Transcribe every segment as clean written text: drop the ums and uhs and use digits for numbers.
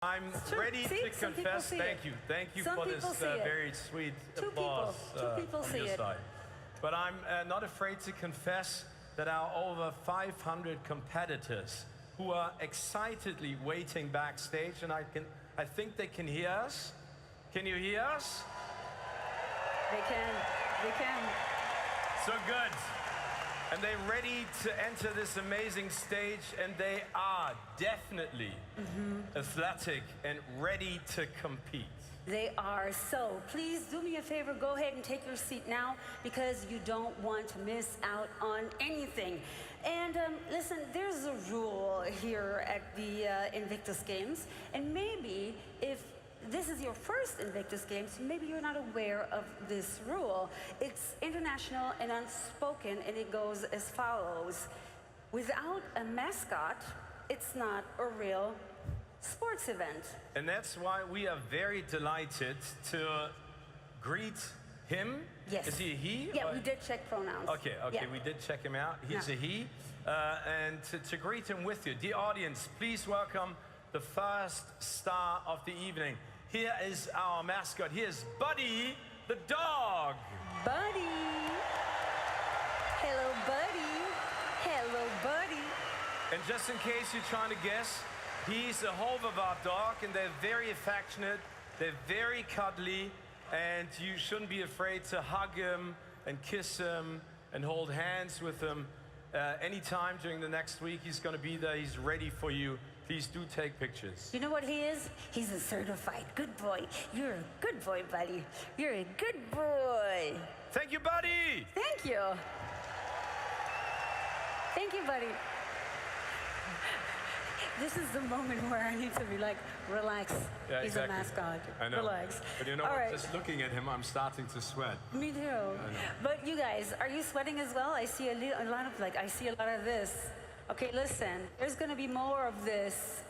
I'm ready to confess. Thank you for this very sweet applause from your side. But I'm not afraid to confess that our over 500 competitors who are excitedly waiting backstage, and I think they can hear us. Can you hear us? They can. So good. And they're ready to enter this amazing stage, and they are definitely athletic and ready to compete. They are. So please do me a favor, go ahead and take your seat now, because you don't want to miss out on anything. And listen, there's a rule here at the Invictus Games, and maybe if this is your first Invictus Games, maybe you're not aware of this rule. It's international and unspoken, and it goes as follows. Without a mascot, it's not a real sports event. And that's why we are very delighted to greet him. Yes. Is he a he? Yeah, we did check pronouns. Okay, yeah. We did check him out. He's a he. And to greet him with you. Dear audience, please welcome the first star of the evening. Here is our mascot. Here's Buddy the dog. Buddy. Hello, Buddy. Hello, Buddy. And just in case you're trying to guess, he's a Hoverwart dog, and they're very affectionate, they're very cuddly, and you shouldn't be afraid to hug him and kiss him and hold hands with him. Anytime during the next week, he's going to be there. He's ready for you. Please do take pictures. You know what he is? He's a certified good boy. You're a good boy, Buddy. You're a good boy. Thank you, Buddy. Thank you. Thank you, Buddy. This is the moment where I need to be like, relax. Yeah, He's exactly. a mascot. I know. Relax. But you know what? Just looking at him, I'm starting to sweat. Me too. But you guys, are you sweating as well? I see a lot of this. Okay, listen, there's going to be more of this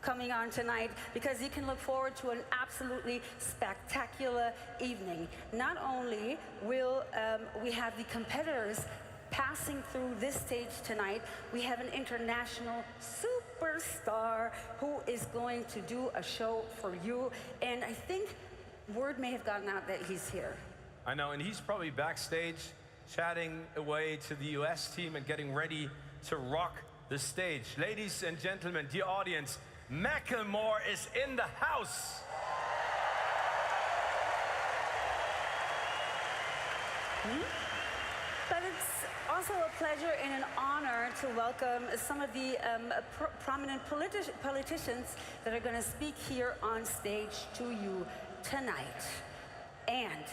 coming on tonight, because you can look forward to an absolutely spectacular evening. Not only will we have the competitors passing through this stage tonight, we have an international superstar who is going to do a show for you. And I think word may have gotten out that he's here. I know, and he's probably backstage chatting away to the US team and getting ready to rock the stage. Ladies and gentlemen, dear audience, Macklemore is in the house. But it's also a pleasure and an honor to welcome some of the prominent politicians that are going to speak here on stage to you tonight. And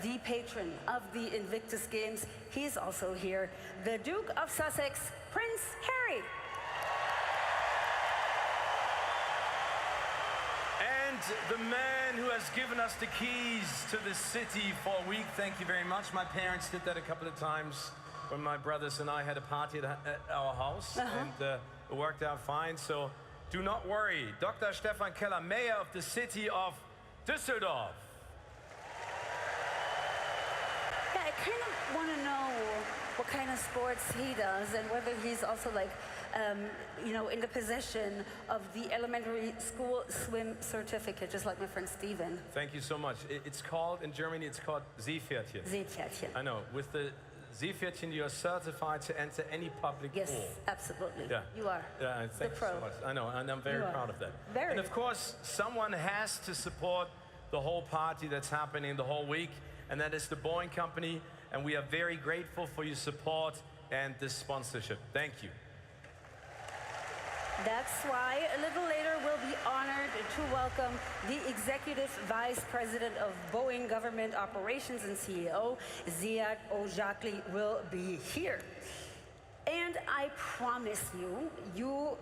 the patron of the Invictus Games, he's also here, the Duke of Sussex, Prince Harry. And the man who has given us the keys to the city for a week. Thank you very much. My parents did that a couple of times when my brothers and I had a party at our house, and it worked out fine. So do not worry. Dr. Stefan Keller, Mayor of the city of Düsseldorf. Yeah, I kind of want to know what kind of sports he does, and whether he's also like, you know, in the possession of the elementary school swim certificate, just like my friend Steven. Thank you so much. It's called, in Germany, it's called Seepferdchen. Seepferdchen. I know. With the Seepferdchen, you are certified to enter any public pool. Yes, absolutely. Yeah. You are. Yeah, thank you so much. I know, and I'm very proud of that. And of course, someone has to support the whole party that's happening the whole week, and that is the Boeing Company, and we are very grateful for your support and this sponsorship. Thank you. That's why a little later we'll be honored to welcome the Executive Vice President of Boeing Government Operations and CEO, Ziad Ojakli, will be here. And I promise you,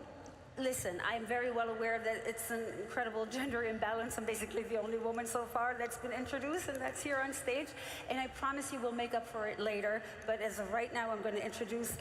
listen, I'm very well aware that it's an incredible gender imbalance. I'm basically the only woman so far that's been introduced, and that's here on stage. And I promise you we'll make up for it later. But as of right now, I'm going to introduce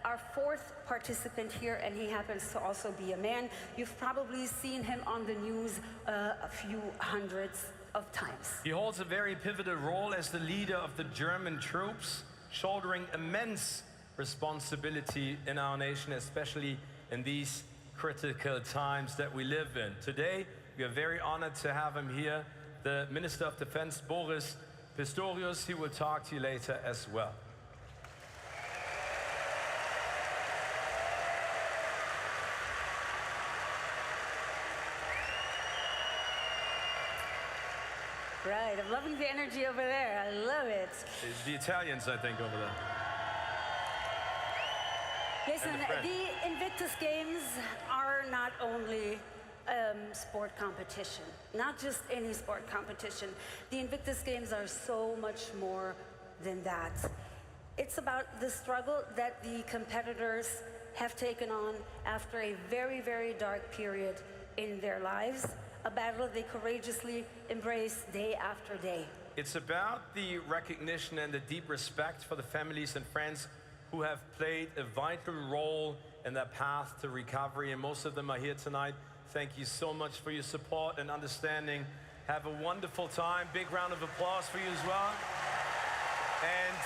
our fourth participant here, and he happens to also be a man. You've probably seen him on the news a few hundreds of times. He holds a very pivotal role as the leader of the German troops, shouldering immense responsibility in our nation, especially in these critical times that we live in. Today, We are very honored to have him here. The Minister of Defense, Boris Pistorius, he will talk to you later as well. Right, I'm loving the energy over there. I love it. It's the Italians, I think, over there. Listen, the Invictus Games are not only sport competition, not just any sport competition. The Invictus Games are so much more than that. It's about the struggle that the competitors have taken on after a very, very dark period in their lives, a battle they courageously embrace day after day. It's about the recognition and the deep respect for the families and friends who have played a vital role in their path to recovery, and most of them are here tonight. Thank you so much for your support and understanding. Have a wonderful time. Big round of applause for you as well. And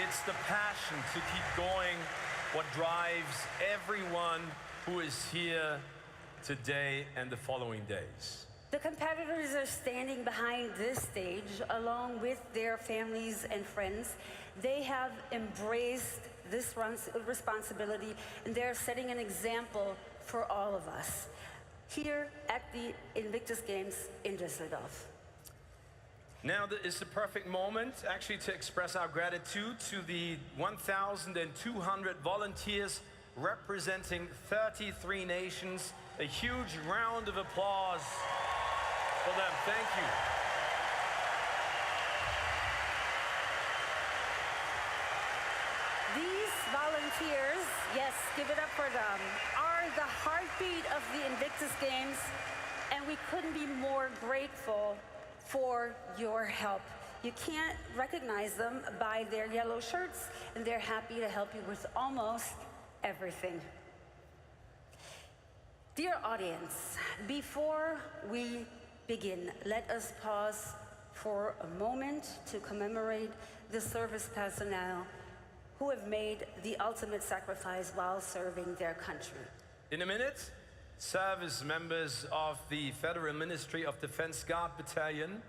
it's the passion to keep going what drives everyone who is here today and the following days. The competitors are standing behind this stage along with their families and friends. They have embraced this responsibility, and they're setting an example for all of us here at the Invictus Games in Düsseldorf. Now is the perfect moment actually to express our gratitude to the 1,200 volunteers representing 33 nations. A huge round of applause for them. Thank you. These volunteers, yes, give it up for them, are the heartbeat of the Invictus Games, and we couldn't be more grateful for your help. You can't recognize them by their yellow shirts, and they're happy to help you with almost everything. Dear audience, before we begin, let us pause for a moment to commemorate the service personnel who have made the ultimate sacrifice while serving their country. In a minute, service members of the Federal Ministry of Defense Guard Battalion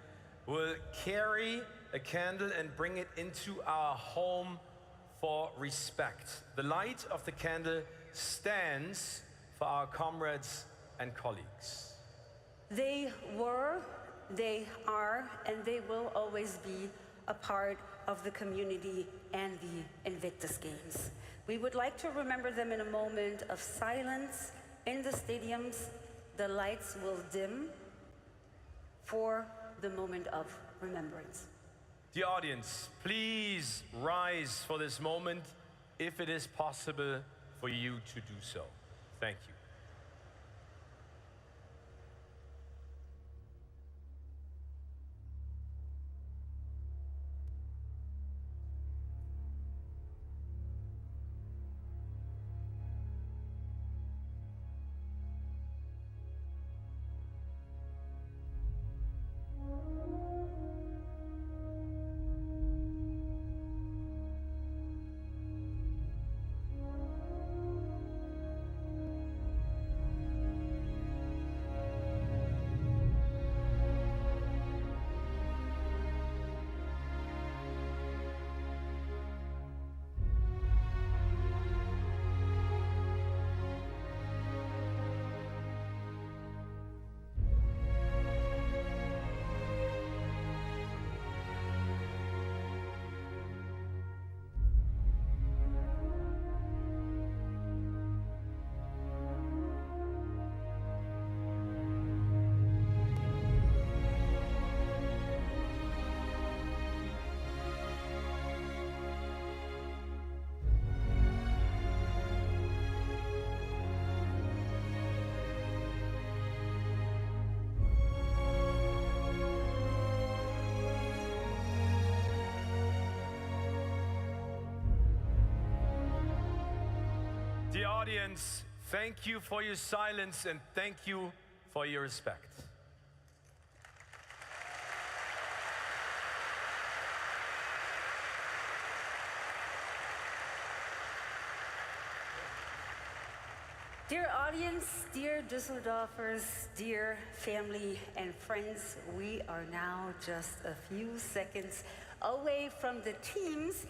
will carry a candle and bring it into our home for respect. The light of the candle stands for our comrades and colleagues. They were, they are, and they will always be a part of the community and the Invictus Games. We would like to remember them in a moment of silence. In the stadiums, the lights will dim for the moment of remembrance. The audience, please rise for this moment, if it is possible for you to do so. Thank you. The audience, thank you for your silence and thank you for your respect. Dear audience, dear Düsseldorfers, dear family and friends, we are now just a few seconds away from the teams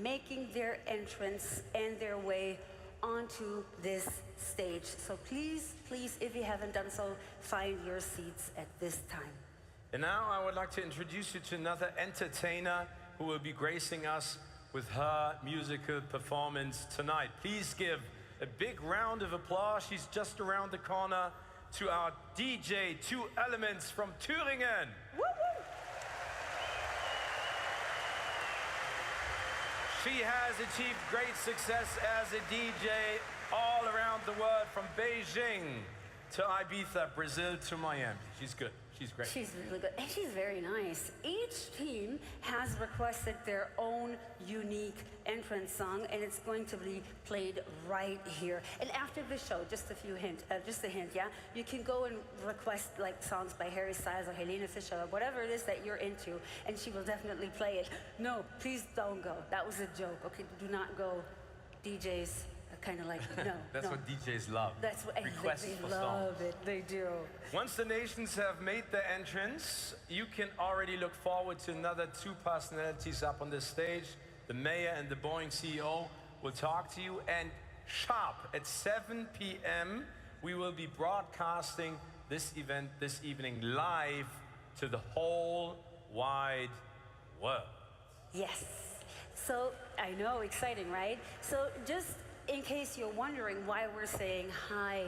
making their entrance and their way onto this stage. So please, please, if you haven't done so, find your seats at this time. And now I would like to introduce you to another entertainer who will be gracing us with her musical performance tonight. Please give a big round of applause. She's just around the corner, to our DJ, Two Elements from Thüringen. Woo woo! She has achieved great success as a DJ all around the world, from Beijing to Ibiza, Brazil to Miami. She's good. She's great. She's really good, and she's very nice. Each team has requested their own unique entrance song, and it's going to be played right here. And after the show, just a hint, yeah? You can go and request like songs by Harry Styles or Helene Fischer or whatever it is that you're into, and she will definitely play it. No, please don't go. That was a joke, okay? Do not go. DJs kind of like, no. That's no. what DJs love. That's what requests they for love songs. it. They do. Once the nations have made their entrance, you can already look forward to another two personalities up on the stage. The mayor and the Boeing CEO will talk to you, and sharp at 7 p.m. we will be broadcasting this event this evening live to the whole wide world. Yes. So, I know, exciting, right? So just in case you're wondering why we're saying hi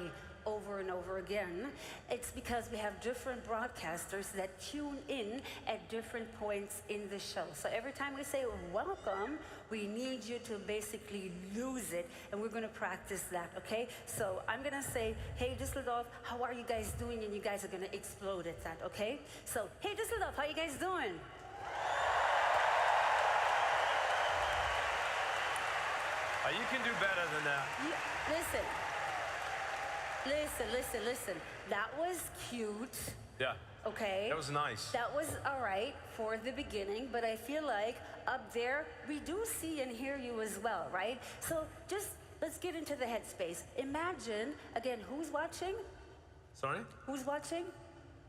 over and over again, it's because we have different broadcasters that tune in at different points in the show. So every time we say welcome, we need you to basically lose it, and we're gonna practice that, okay? So I'm gonna say, hey Düsseldorf, how are you guys doing? And you guys are gonna explode at that, okay? So, hey Düsseldorf, how you guys doing? You can do better than that. Listen. That was cute. Yeah. Okay. That was nice. That was all right for the beginning, but I feel like up there, we do see and hear you as well, right? So just let's get into the headspace. Imagine, again, who's watching? Sorry? Who's watching?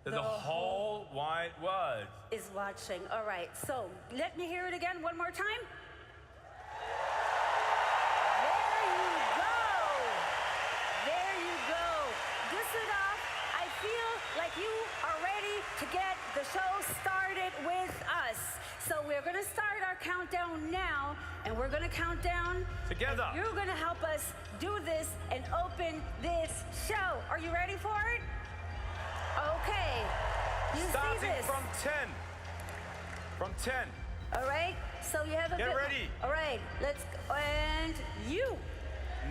The whole wide world is watching. All right, so let me hear it again one more time. Düsseldorf, I feel like you are ready to get the show started with us. So we're gonna start our countdown now, and we're gonna count down together. You're gonna help us do this and open this show. Are you ready for it? Okay. You starting see this? from 10. From 10. All right. So you have a Get ready. All right. Let's go. And you.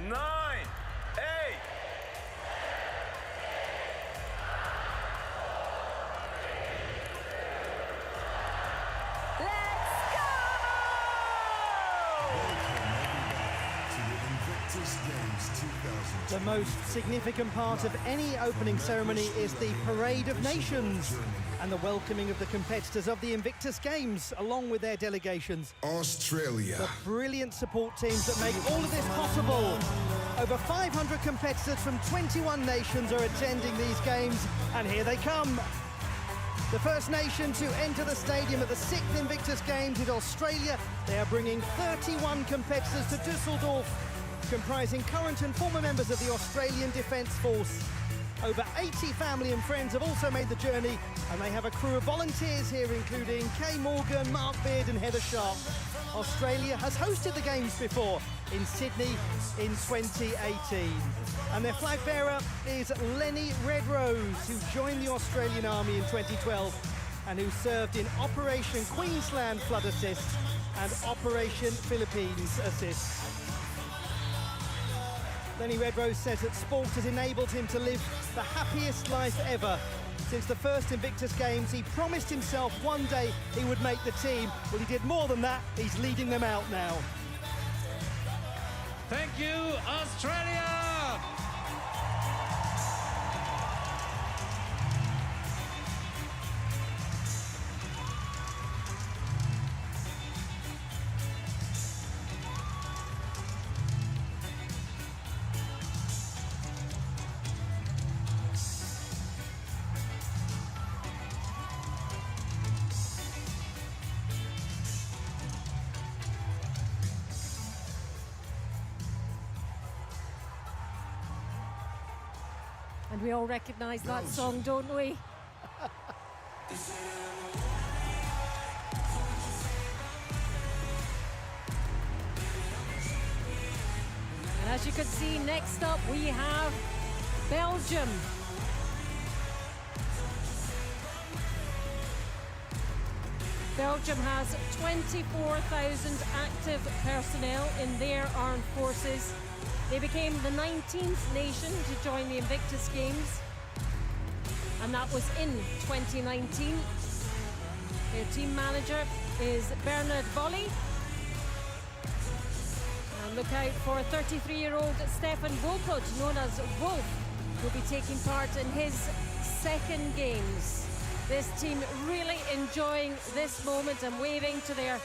9, 8. The most significant part of any opening ceremony is the Parade of Nations and the welcoming of the competitors of the Invictus Games, along with their delegations. Australia. The brilliant support teams that make all of this possible. Over 500 competitors from 21 nations are attending these games, and here they come. The first nation to enter the stadium at the 6th Invictus Games is Australia. They are bringing 31 competitors to Düsseldorf, comprising current and former members of the Australian Defence Force. Over 80 family and friends have also made the journey, and they have a crew of volunteers here, including Kay Morgan, Mark Beard and Heather Sharp. Australia has hosted the Games before, in Sydney in 2018. And their flag bearer is Lenny Redrose, who joined the Australian Army in 2012 and who served in Operation Queensland Flood Assist and Operation Philippines Assist. Lenny Redrose says that sport has enabled him to live the happiest life ever. Since the first Invictus Games, he promised himself one day he would make the team. Well, he did more than that. He's leading them out now. Thank you, Australia! And we all recognise that song, don't we? And as you can see, next up we have Belgium. Belgium has 24,000 active personnel in their armed forces. They became the 19th nation to join the Invictus Games, and that was in 2019. Their team manager is Bernard Bolly. And look out for 33-year-old Stefan Wolpert, known as Wolf, will be taking part in his second games. This team really enjoying this moment and waving to their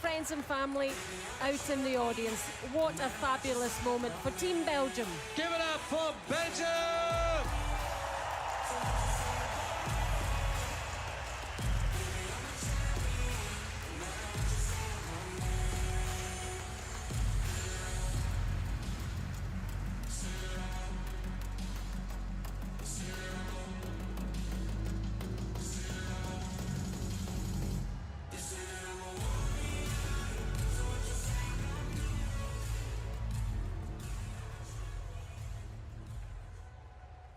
friends and family out in the audience. What a fabulous moment for Team Belgium. Give it up for Belgium!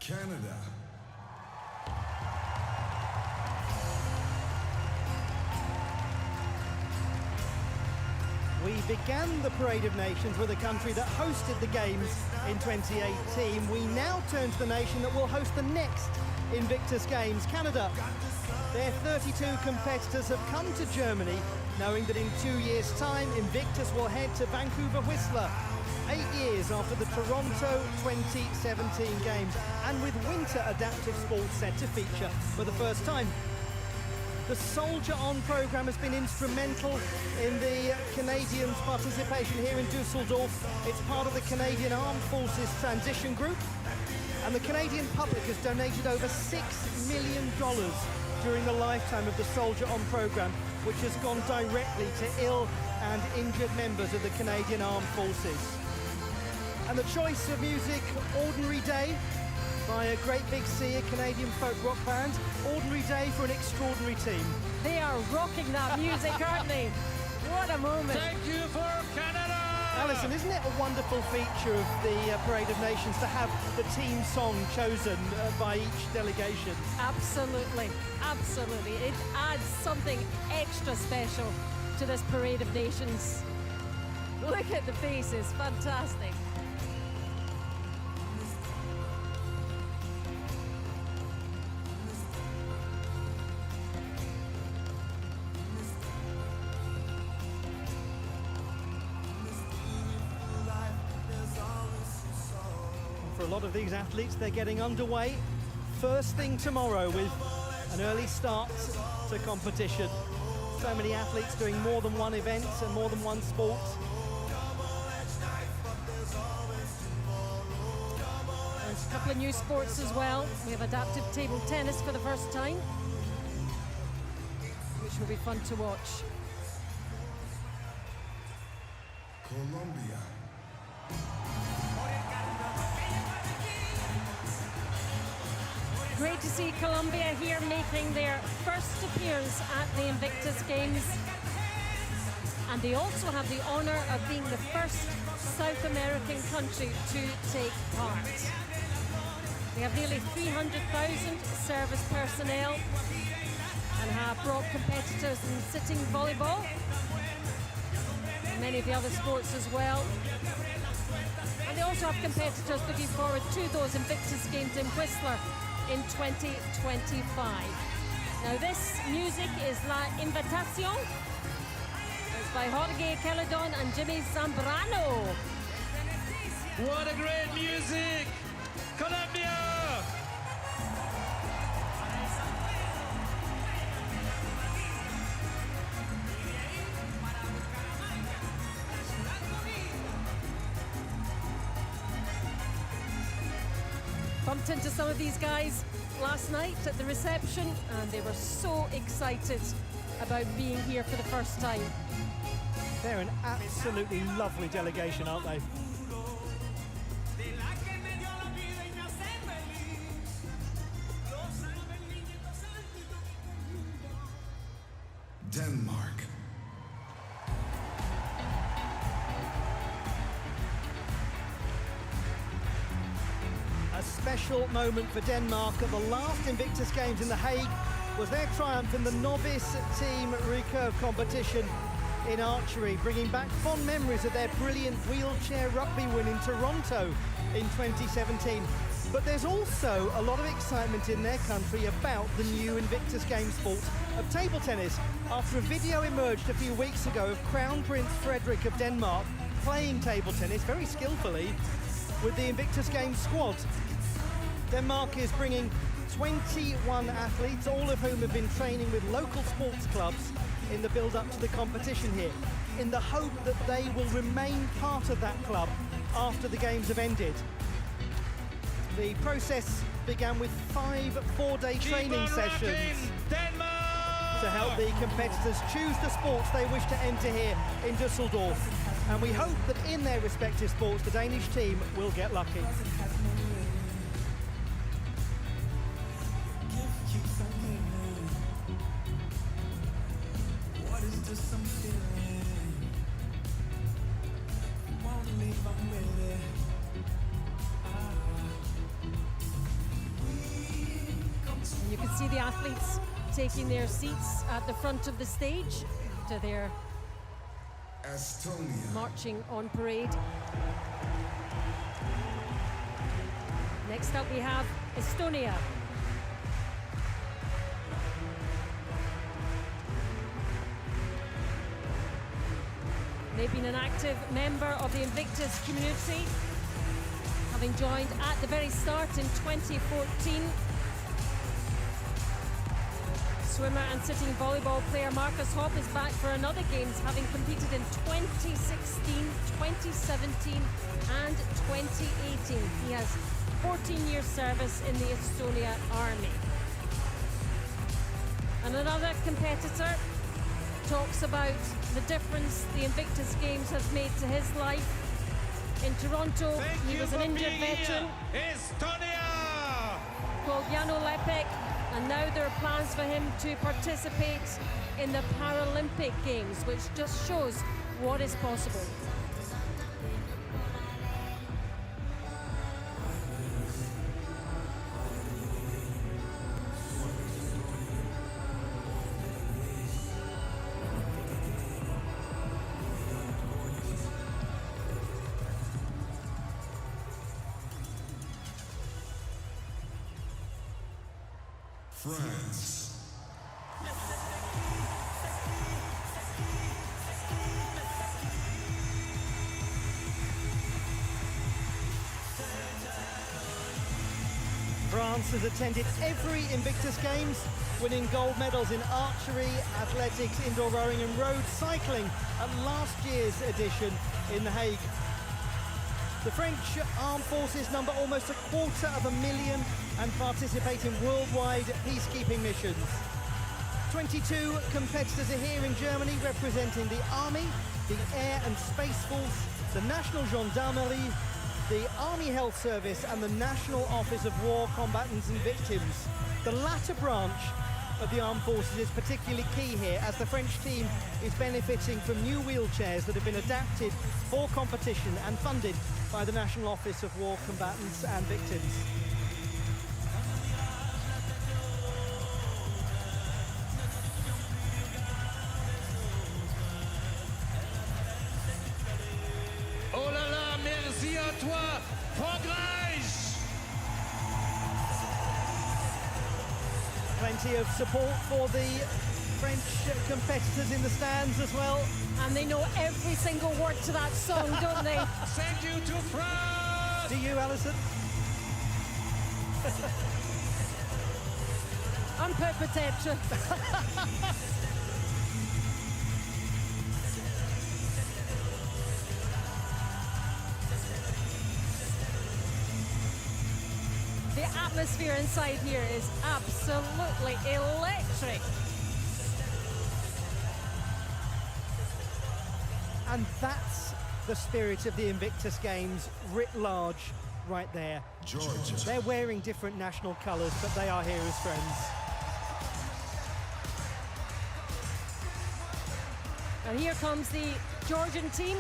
Canada. We began the Parade of Nations with a country that hosted the Games in 2018. We now turn to the nation that will host the next Invictus Games, Canada. Their 32 competitors have come to Germany knowing that in 2 years' time, Invictus will head to Vancouver Whistler, 8 years after the Toronto 2017 Games, and with winter adaptive sports set to feature for the first time. The Soldier On programme has been instrumental in the Canadians' participation here in Düsseldorf. It's part of the Canadian Armed Forces Transition Group, and the Canadian public has donated over $6 million during the lifetime of the Soldier On programme, which has gone directly to ill and injured members of the Canadian Armed Forces. And the choice of music, Ordinary Day, by a Great Big Sea, a Canadian folk rock band. Ordinary day for an extraordinary team. They are rocking that music, aren't they? What a moment. Thank you for Canada! Alison, isn't it a wonderful feature of the Parade of Nations to have the team song chosen by each delegation? Absolutely, absolutely. It adds something extra special to this Parade of Nations. Look at the faces, fantastic. For a lot of these athletes, they're getting underway first thing tomorrow with an early start to competition. So many athletes doing more than one event and more than one sport. There's a couple of new sports as well. We have adaptive table tennis for the first time, which will be fun to watch. Colombia. Great to see Colombia here making their first appearance at the Invictus Games. And they also have the honour of being the first South American country to take part. They have nearly 300,000 service personnel and have brought competitors in sitting volleyball, and many of the other sports as well. And they also have competitors looking forward to those Invictus Games in Whistler in 2025. Now this music is La Invitación. It's by Jorge Celedon and Jimmy Zambrano. What a great music! Colombia! Bumped into some of these guys last night at the reception, and they were so excited about being here for the first time. They're an absolutely lovely delegation, aren't they? Denmark. A special moment for Denmark at the last Invictus Games in The Hague was their triumph in the novice team recurve competition in archery, bringing back fond memories of their brilliant wheelchair rugby win in Toronto in 2017. But there's also a lot of excitement in their country about the new Invictus Games sport of table tennis, after a video emerged a few weeks ago of Crown Prince Frederik of Denmark playing table tennis very skillfully with the Invictus Games squad. Denmark is bringing 21 athletes, all of whom have been training with local sports clubs in the build-up to the competition here, in the hope that they will remain part of that club after the games have ended. The process began with 5 four-day training sessions to help the competitors choose the sports they wish to enter here in Düsseldorf. And we hope that in their respective sports, the Danish team will get lucky. You can see the athletes taking their seats at the front of the stage to their Estonia. marching on parade. Next up we have Estonia. They've been an active member of the Invictus community, having joined at the very start in 2014. Swimmer and sitting volleyball player Marcus Hopp is back for another Games, having competed in 2016, 2017 and 2018. He has 14 years service in the Estonia Army. And another competitor talks about the difference the Invictus Games has made to his life. In Toronto, he was an injured veteran Estonia! called Jano Lepek, and now there are plans for him to participate in the Paralympic Games, which just shows what is possible. France. France has attended every Invictus Games, winning gold medals in archery, athletics, indoor rowing and road cycling at last year's edition in The Hague. The French armed forces number almost 250,000 and participate in worldwide peacekeeping missions. 22 competitors are here in Germany, representing the Army, the Air and Space Force, the National Gendarmerie, the Army Health Service and the National Office of War Combatants and Victims. The latter branch of the armed forces is particularly key here, as the French team is benefiting from new wheelchairs that have been adapted for competition and funded by the National Office of War Combatants and Victims. Oh là là, merci à toi, Frankreich! Plenty of support for the French competitors in the stands as well. And they know every single word to that song, don't they? Thank you to France! Do you, Alison? Un peu peut-être. The atmosphere inside here is absolutely electric. And that's the spirit of the Invictus Games writ large right there. Georgia. They're wearing different national colours, but they are here as friends. And here comes the Georgian team.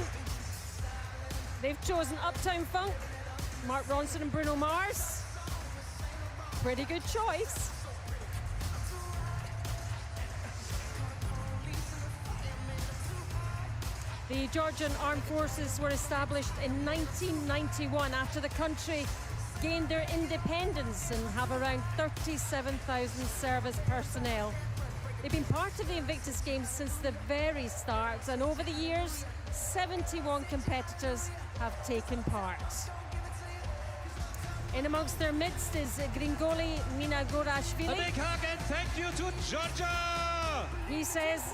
They've chosen Uptown Funk, Mark Ronson and Bruno Mars. Pretty good choice. The Georgian Armed Forces were established in 1991 after the country gained their independence and have around 37,000 service personnel. They've been part of the Invictus Games since the very start, and over the years, 71 competitors have taken part. In amongst their midst is Gringoli Minagorashvili. A big hug and thank you to Georgia! He says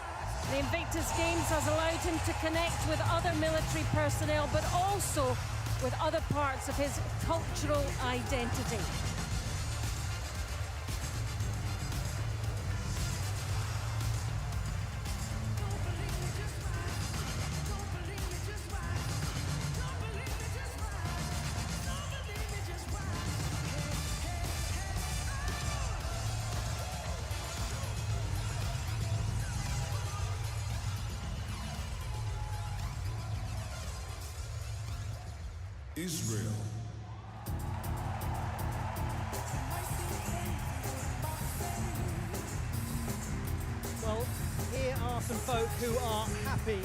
the Invictus Games has allowed him to connect with other military personnel, but also with other parts of his cultural identity. Israel. Well, here are some folk who are happy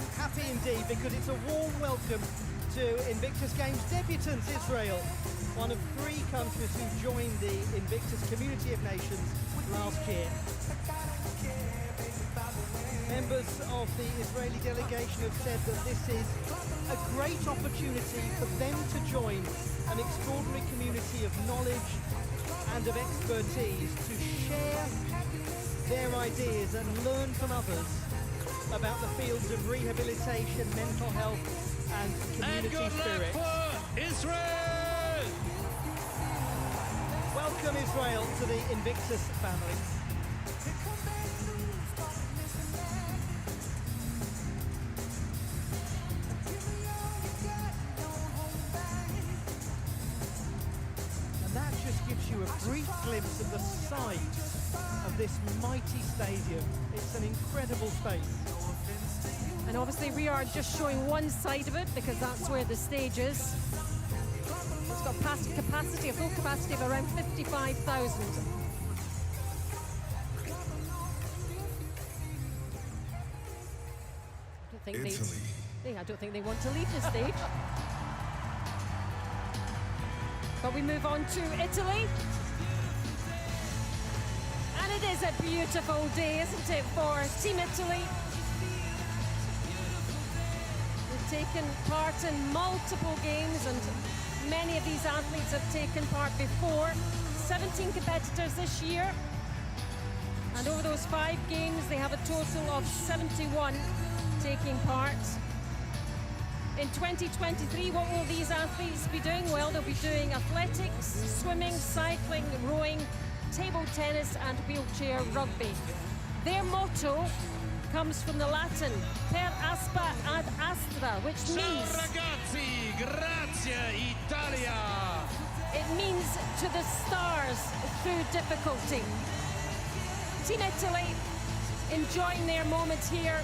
indeed, because it's a warm welcome to Invictus Games debutants Israel, one of 3 countries who joined the Invictus Community of Nations last year. Members of the Israeli delegation have said that this is a great opportunity for them to join an extraordinary community of knowledge and of expertise, to share their ideas and learn from others about the fields of rehabilitation, mental health and community And good spirit. luck for Israel! Welcome Israel to the Invictus family. You a brief glimpse of the size of this mighty stadium. It's an incredible space. And obviously we are just showing one side of it because that's where the stage is. It's got a full capacity of around 55,000. I don't think they want to leave the stage. But we move on to Italy. And it is a beautiful day, isn't it, for Team Italy? They've taken part in multiple games, and many of these athletes have taken part before. 17 competitors this year. And over those 5 games, they have a total of 71 taking part. In 2023, what will these athletes be doing? Well, they'll be doing athletics, swimming, cycling, rowing, table tennis and wheelchair rugby. Their motto comes from the Latin, per aspa ad astra, which means... Ciao ragazzi, grazie Italia! It means to the stars through difficulty. Team Italy enjoying their moment here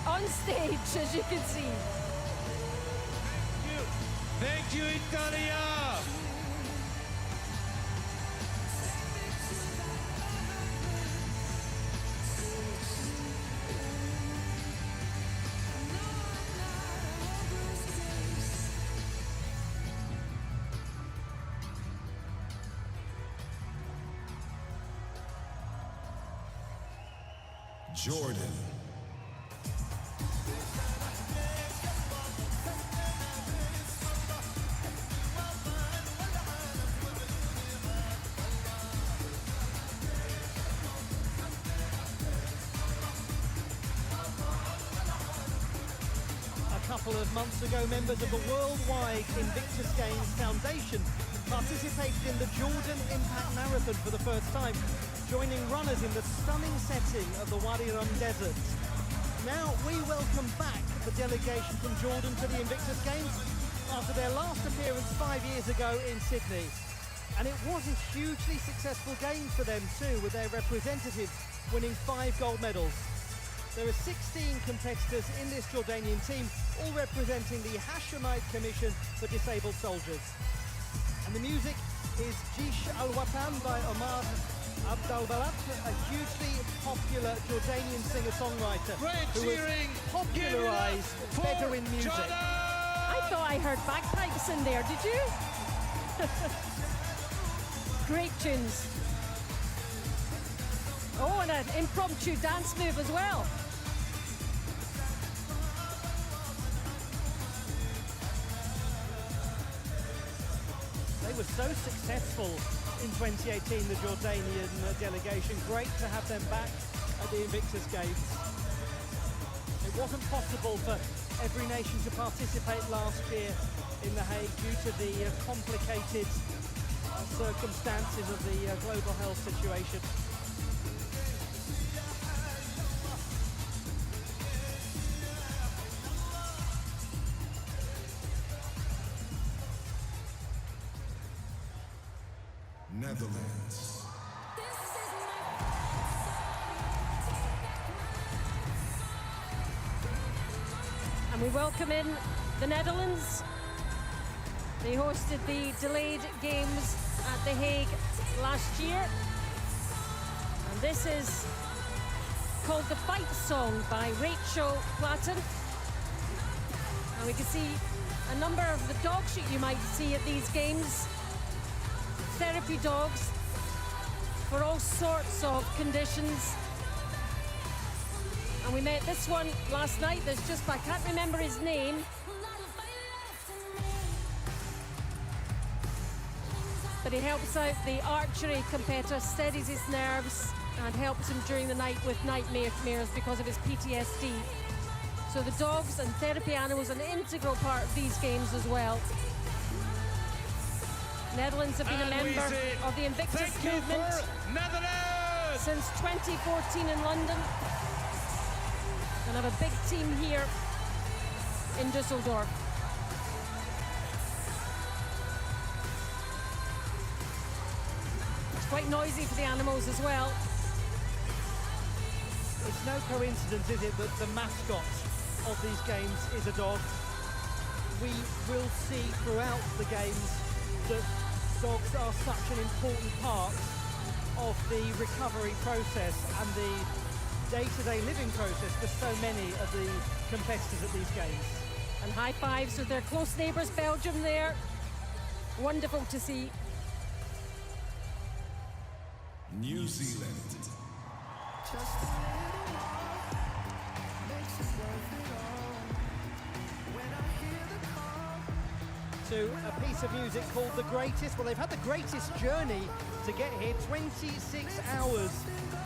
on stage, as you can see. Thank you, Italia! Jordan. A couple of months ago, members of the worldwide Invictus Games Foundation participated in the Jordan Impact Marathon for the first time, joining runners in the stunning setting of the Wadi Rum Desert. Now we welcome back the delegation from Jordan to the Invictus Games after their last appearance 5 years ago in Sydney. And it was a hugely successful game for them too, with their representatives winning 5 gold medals. There are 16 competitors in this Jordanian team, all representing the Hashemite Commission for Disabled Soldiers. And the music is Jish Al-Watan by Omar Abdalbalat, a hugely popular Jordanian singer-songwriter who has popularised Bedouin music. I thought I heard bagpipes in there, did you? Great tunes. Oh, and an impromptu dance move as well. They were so successful in 2018, the Jordanian delegation. Great to have them back at the Invictus Games. It wasn't possible for every nation to participate last year in The Hague due to the complicated circumstances of the global health situation. Netherlands. And we welcome in the Netherlands. They hosted the delayed games at The Hague last year. And this is called The Fight Song by Rachel Platten. And we can see a number of the dogs that you might see at these games. Therapy dogs for all sorts of conditions. And we met this one last night. I can't remember his name. But he helps out the archery competitor, steadies his nerves and helps him during the night with nightmares because of his PTSD. So the dogs and therapy animals are an integral part of these games as well. Netherlands have been a member of the Invictus movement since 2014 in London and have a big team here in Düsseldorf. It's quite noisy for the animals as well. It's no coincidence, is it, that the mascot of these games is a dog. We will see throughout the games that dogs are such an important part of the recovery process and the day-to-day living process for so many of the competitors at these games. And high fives with their close neighbours, Belgium there. Wonderful to see. New Zealand. To a piece of music called The Greatest. Well, they've had the greatest journey to get here, 26 hours.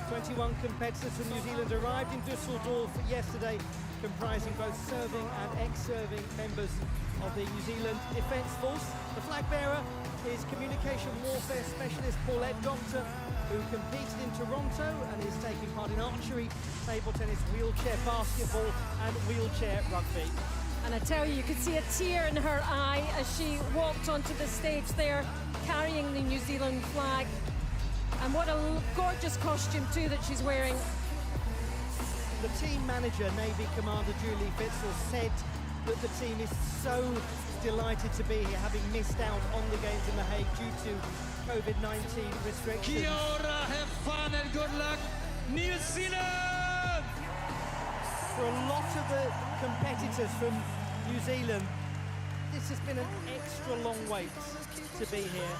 21 competitors from New Zealand arrived in Düsseldorf yesterday, comprising both serving and ex-serving members of the New Zealand Defence Force. The flag bearer is communication warfare specialist Paulette Doctor, who competed in Toronto and is taking part in archery, table tennis, wheelchair basketball and wheelchair rugby. And I tell you could see a tear in her eye as she walked onto the stage there, carrying the New Zealand flag. And what a gorgeous costume too that she's wearing. The team manager, Navy Commander Julie Fitzel, said that the team is so delighted to be here, having missed out on the games in The Hague due to COVID-19 restrictions. Kia ora, have fun and good luck, New Zealand! For a lot of the competitors from New Zealand, this has been an extra long wait to be here.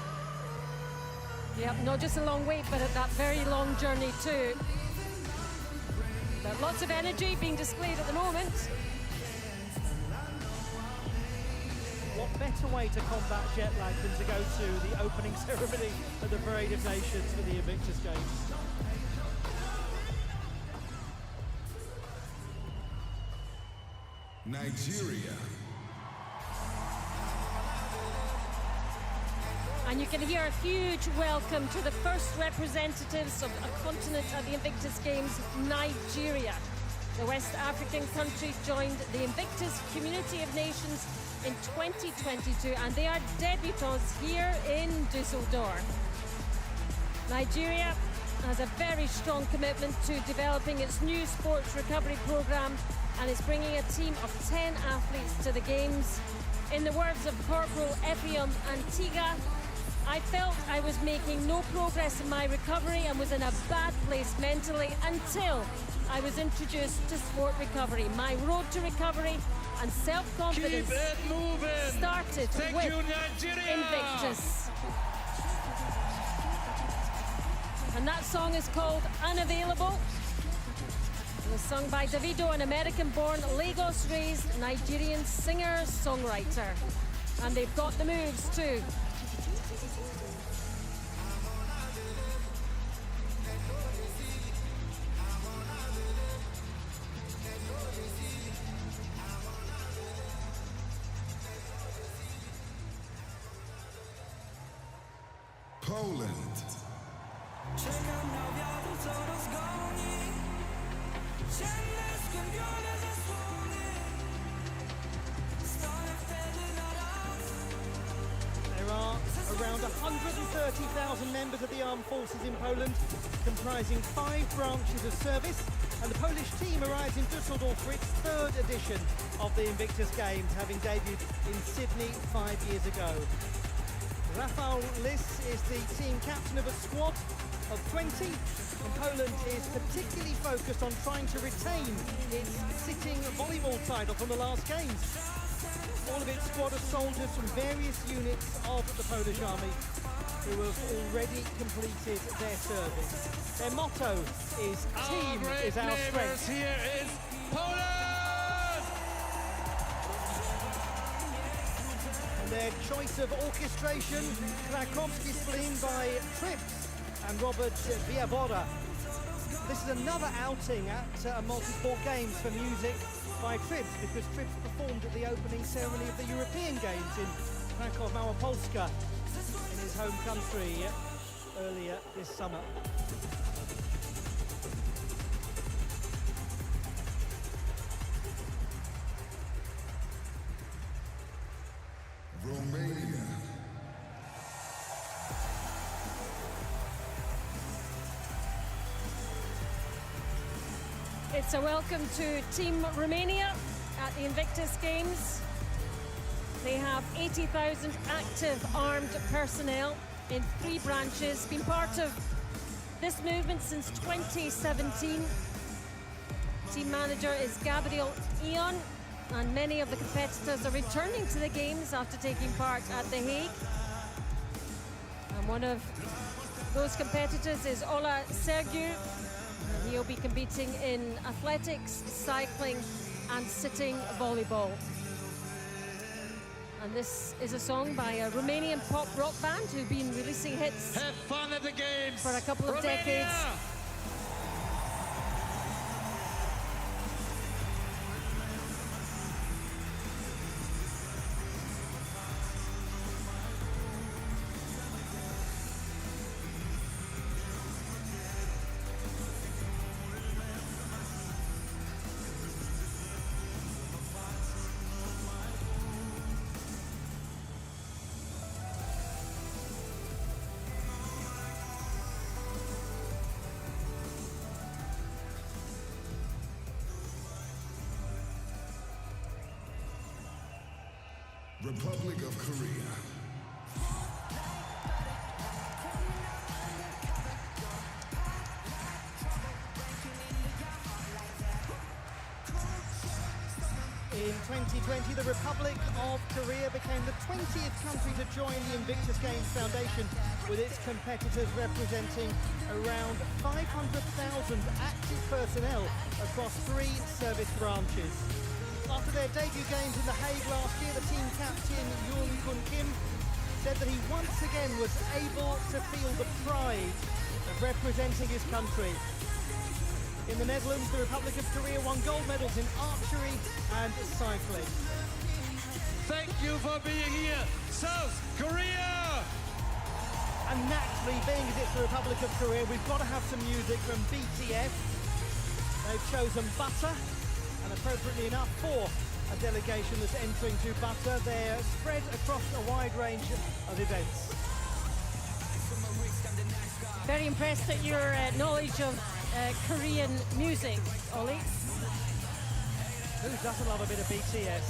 Yep, not just a long wait, but that very long journey too. But lots of energy being displayed at the moment. What better way to combat jet lag than to go to the opening ceremony of the Parade of Nations for the Invictus Games? Nigeria. And you can hear a huge welcome to the first representatives of a continent at the Invictus Games, Nigeria. The West African country joined the Invictus Community of Nations in 2022, and they are debutants here in Düsseldorf. Nigeria has a very strong commitment to developing its new sports recovery programme and is bringing a team of 10 athletes to the Games. In the words of Corporal Ephraim Antiga, I felt I was making no progress in my recovery and was in a bad place mentally until I was introduced to sport recovery. My road to recovery and self-confidence started with Invictus. And that song is called Unavailable. It was sung by Davido, an American-born, Lagos-raised Nigerian singer-songwriter. And they've got the moves too. Poland. There are around 130,000 members of the armed forces in Poland, comprising 5 branches of service, and the Polish team arrives in Düsseldorf for its 3rd edition of the Invictus Games, having debuted in Sydney 5 years ago. Rafał Lis is the team captain of a squad of 20, and Poland is particularly focused on trying to retain its sitting volleyball title from the last Games. All of its squad of soldiers from various units of the Polish army who have already completed their service. Their motto is "Team is our strength." Here is Poland! And their choice of orchestration, Krakowski Spleen by Trips and Robert Viavoda. This is another outing at a multi-sport Games for music by Trips, because Trips performed at the opening ceremony of the European Games in Krakow Małopolska in his home country earlier this summer. Romania. It's a welcome to Team Romania at the Invictus Games. They have 80,000 active armed personnel in 3 branches, been part of this movement since 2017. Team manager is Gabriel Ion, and many of the competitors are returning to the Games after taking part at The Hague. And one of those competitors is Ola Sergiu. He'll be competing in athletics, cycling and sitting volleyball. And this is a song by a Romanian pop rock band who've been releasing hits Have fun at the Games for a couple of Romania! decades. Republic of Korea. In 2020, the Republic of Korea became the 20th country to join the Invictus Games Foundation, with its competitors representing around 500,000 active personnel across 3 service branches. After their debut games in The Hague last year, the team captain Yoon Kun Kim said that he once again was able to feel the pride of representing his country. In the Netherlands, the Republic of Korea won gold medals in archery and cycling. Thank you for being here, South Korea! And naturally, being as it's the Republic of Korea, we've got to have some music from BTS. They've chosen Butter, and appropriately enough, for a delegation that's entering to Butter. They're spread across a wide range of events. Very impressed at your knowledge of Korean music, Ollie. Who doesn't love a bit of BTS?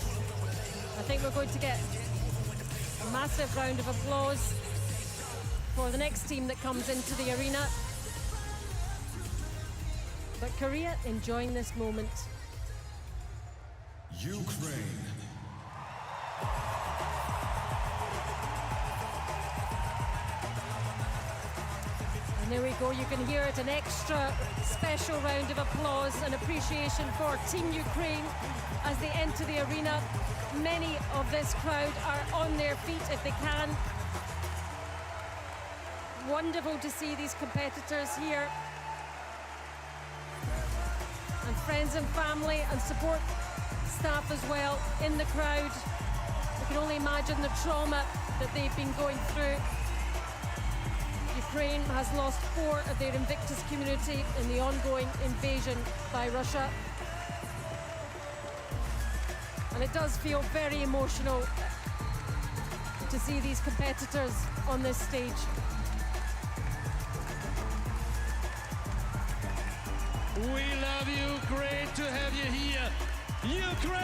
I think we're going to get a massive round of applause for the next team that comes into the arena. But Korea enjoying this moment. Ukraine. And there we go, you can hear it, an extra special round of applause and appreciation for Team Ukraine as they enter the arena. Many of this crowd are on their feet if they can. Wonderful to see these competitors here. And friends and family and support staff as well in the crowd. You can only imagine the trauma that they've been going through. Ukraine has lost 4 of their Invictus community in the ongoing invasion by Russia. And it does feel very emotional to see these competitors on this stage. We love you. Great to have you here. Ukraine!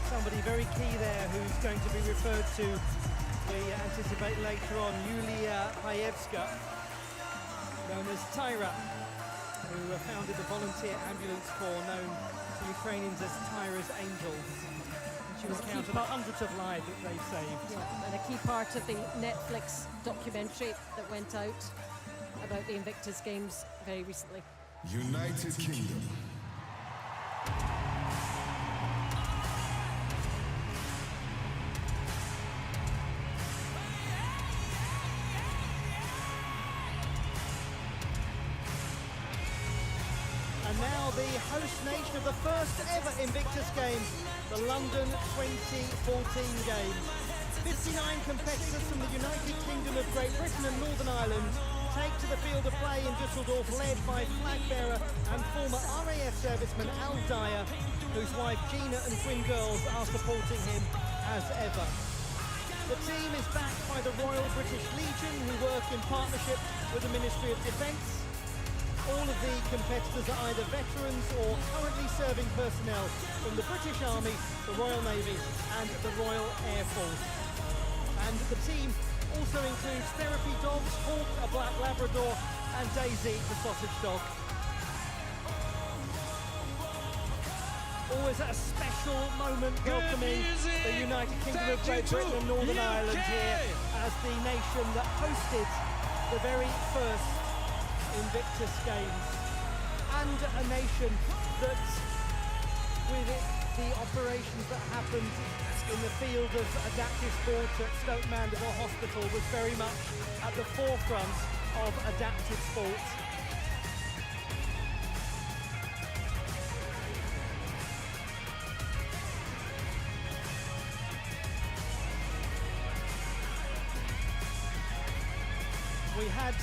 Somebody very key there who's going to be referred to, we anticipate later on, Yulia Hayevska, known as Tyra, who founded the volunteer ambulance corps known to Ukrainians as Tyra's Angels. And she was counted hundreds of lives that they've saved. Yeah, and a key part of the Netflix documentary that went out about the Invictus Games very recently. United Kingdom. And now the host nation of the first ever Invictus Games, the London 2014 Games. 59 competitors from the United Kingdom of Great Britain and Northern Ireland take to the field of play in Düsseldorf, led by flag bearer and former RAF serviceman Al Dyer, whose wife Gina and twin girls are supporting him as ever. The team is backed by the Royal British Legion, who work in partnership with the Ministry of Defence. All of the competitors are either veterans or currently serving personnel from the British Army, the Royal Navy and the Royal Air Force. And the team also includes therapy dogs, Hawk, a black Labrador, and Daisy, the sausage dog. Always a special moment welcoming the United Kingdom of Great Britain and Northern Ireland here as the nation that hosted the very first Invictus Games, and a nation that, with the operations that happened in the field of adaptive sport at Stoke Mandeville Hospital, was very much at the forefront of adaptive sport. We had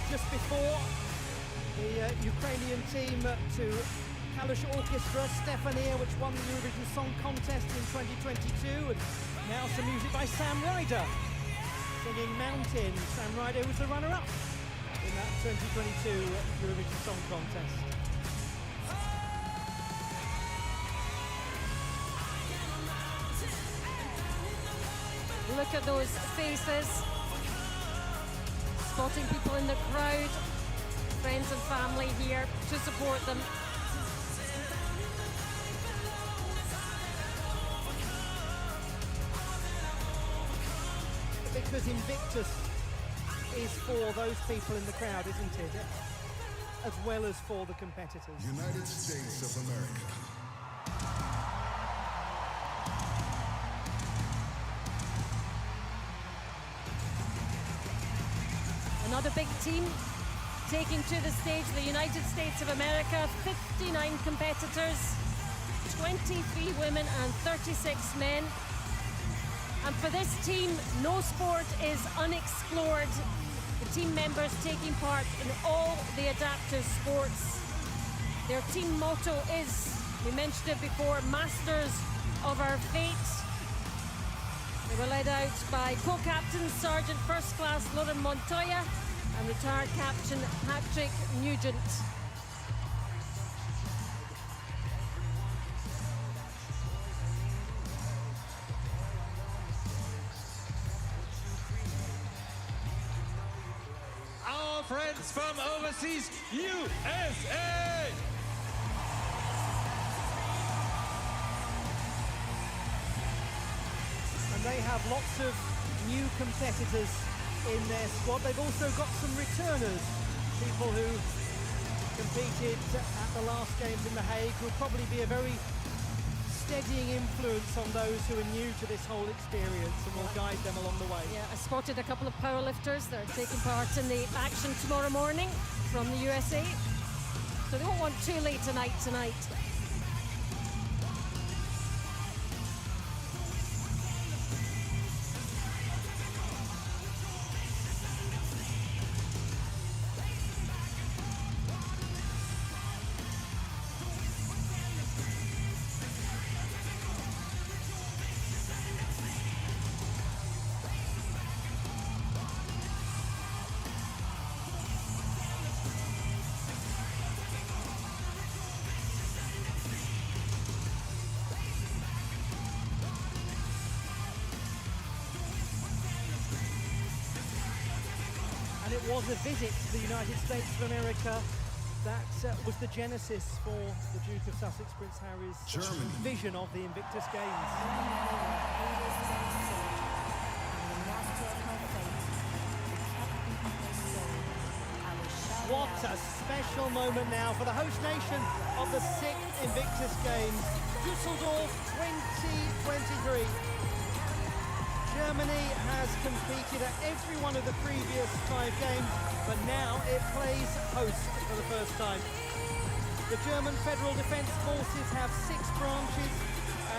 just before the Ukrainian team to Kalish Orchestra, Stefania, which won the Eurovision Song Contest in 2022, and now some music by Sam Ryder, singing Mountain. Sam Ryder was the runner-up in that 2022 Eurovision Song Contest. Look at those faces. Spotting people in the crowd, friends and family here to support them. Because Invictus is for those people in the crowd, isn't it? As well as for the competitors. United States of America. Another big team taking to the stage, the United States of America, 59 competitors, 23 women and 36 men. And for this team, no sport is unexplored. The team members taking part in all the adaptive sports. Their team motto is, we mentioned it before, Masters of Our Fate. They were led out by co-captain Sergeant First Class Loren Montoya and retired Captain Patrick Nugent. Our friends from overseas, USA! And they have lots of new competitors in their squad. They've also got some returners, people who competed at the last games in The Hague, who will probably be a very steadying influence on those who are new to this whole experience and will guide them along the way. Yeah, I spotted a couple of powerlifters that are taking part in the action tomorrow morning from the USA. So they won't want too late tonight. And it was a visit to the United States of America that was the genesis for the Duke of Sussex, Prince Harry's Germany. vision of the Invictus Games. What a special moment now for the host nation of the 6th Invictus Games, Düsseldorf 2023. Germany has competed at every one of the previous 5 games, but now it plays host for the first time. The German Federal Defence Forces have 6 branches,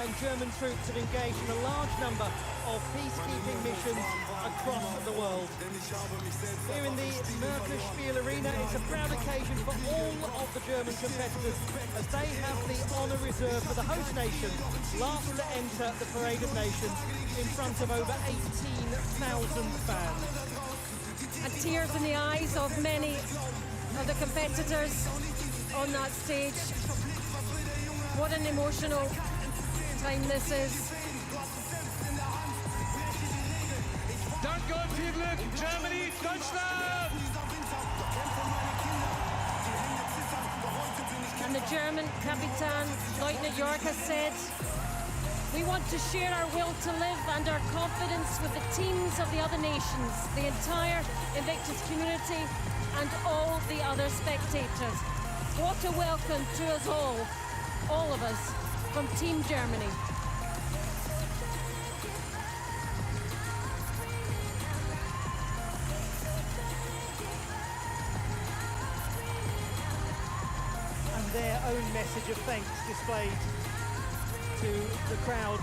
and German troops have engaged in a large number of peacekeeping missions across the world. Here in the Macklemore Arena, it's a proud occasion for all of the German competitors as they have the honour reserved for the host nation, last to enter the Parade of Nations in front of over 18,000 fans. And tears in the eyes of many of the competitors on that stage. What an emotional time this is. Danke und viel Glück, Germany, Deutschland! And the German Kapitan, Lieutenant York, has said, we want to share our will to live and our confidence with the teams of the other nations, the entire Invictus community and all the other spectators. What a welcome to us all of us, from Team Germany. Their own message of thanks displayed to the crowd,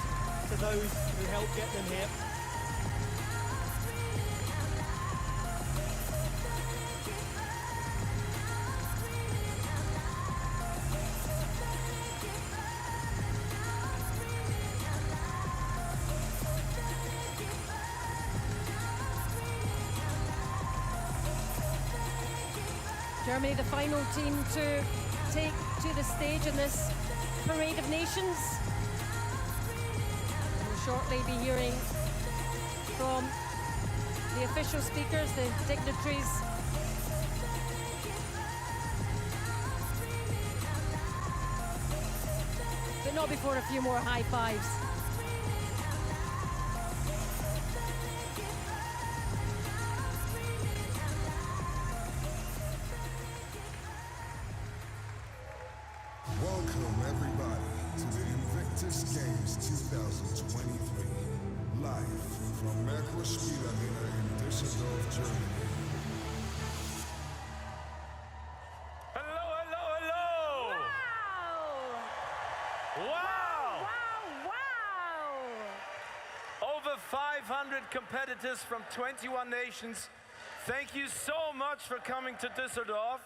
to those who helped get them here. Germany, the final team to take to the stage in this Parade of Nations. We'll shortly be hearing from the official speakers, the dignitaries. But not before a few more high fives. Welcome everybody to the Invictus Games 2023. Live from Macklemore Arena in Düsseldorf, Germany. Hello! Wow! Over 500 competitors from 21 nations, Thank you so much for coming to Düsseldorf.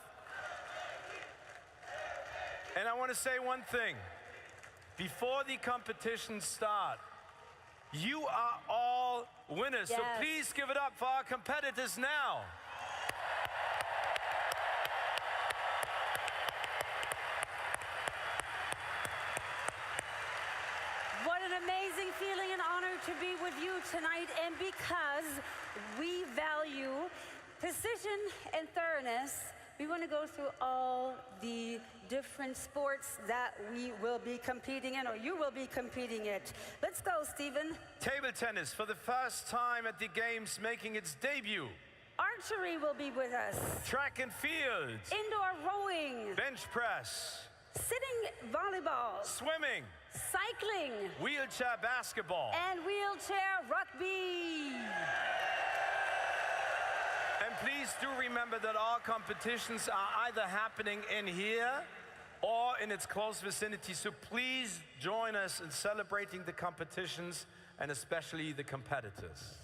And I want to say one thing. Before the competitions start, you are all winners. Yes. So please give it up for our competitors now. What an amazing feeling and honor to be with you tonight. And because we value precision and thoroughness, we want to go through all the different sports that we will be competing in, or you will be competing in. Let's go, Stephen. Table tennis for the first time at the Games, making its debut. Archery will be with us. Track and field. Indoor rowing. Bench press. Sitting volleyball. Swimming. Cycling. Wheelchair basketball. And wheelchair rugby. And please do remember that all competitions are either happening in here or in its close vicinity. So please join us in celebrating the competitions and especially the competitors.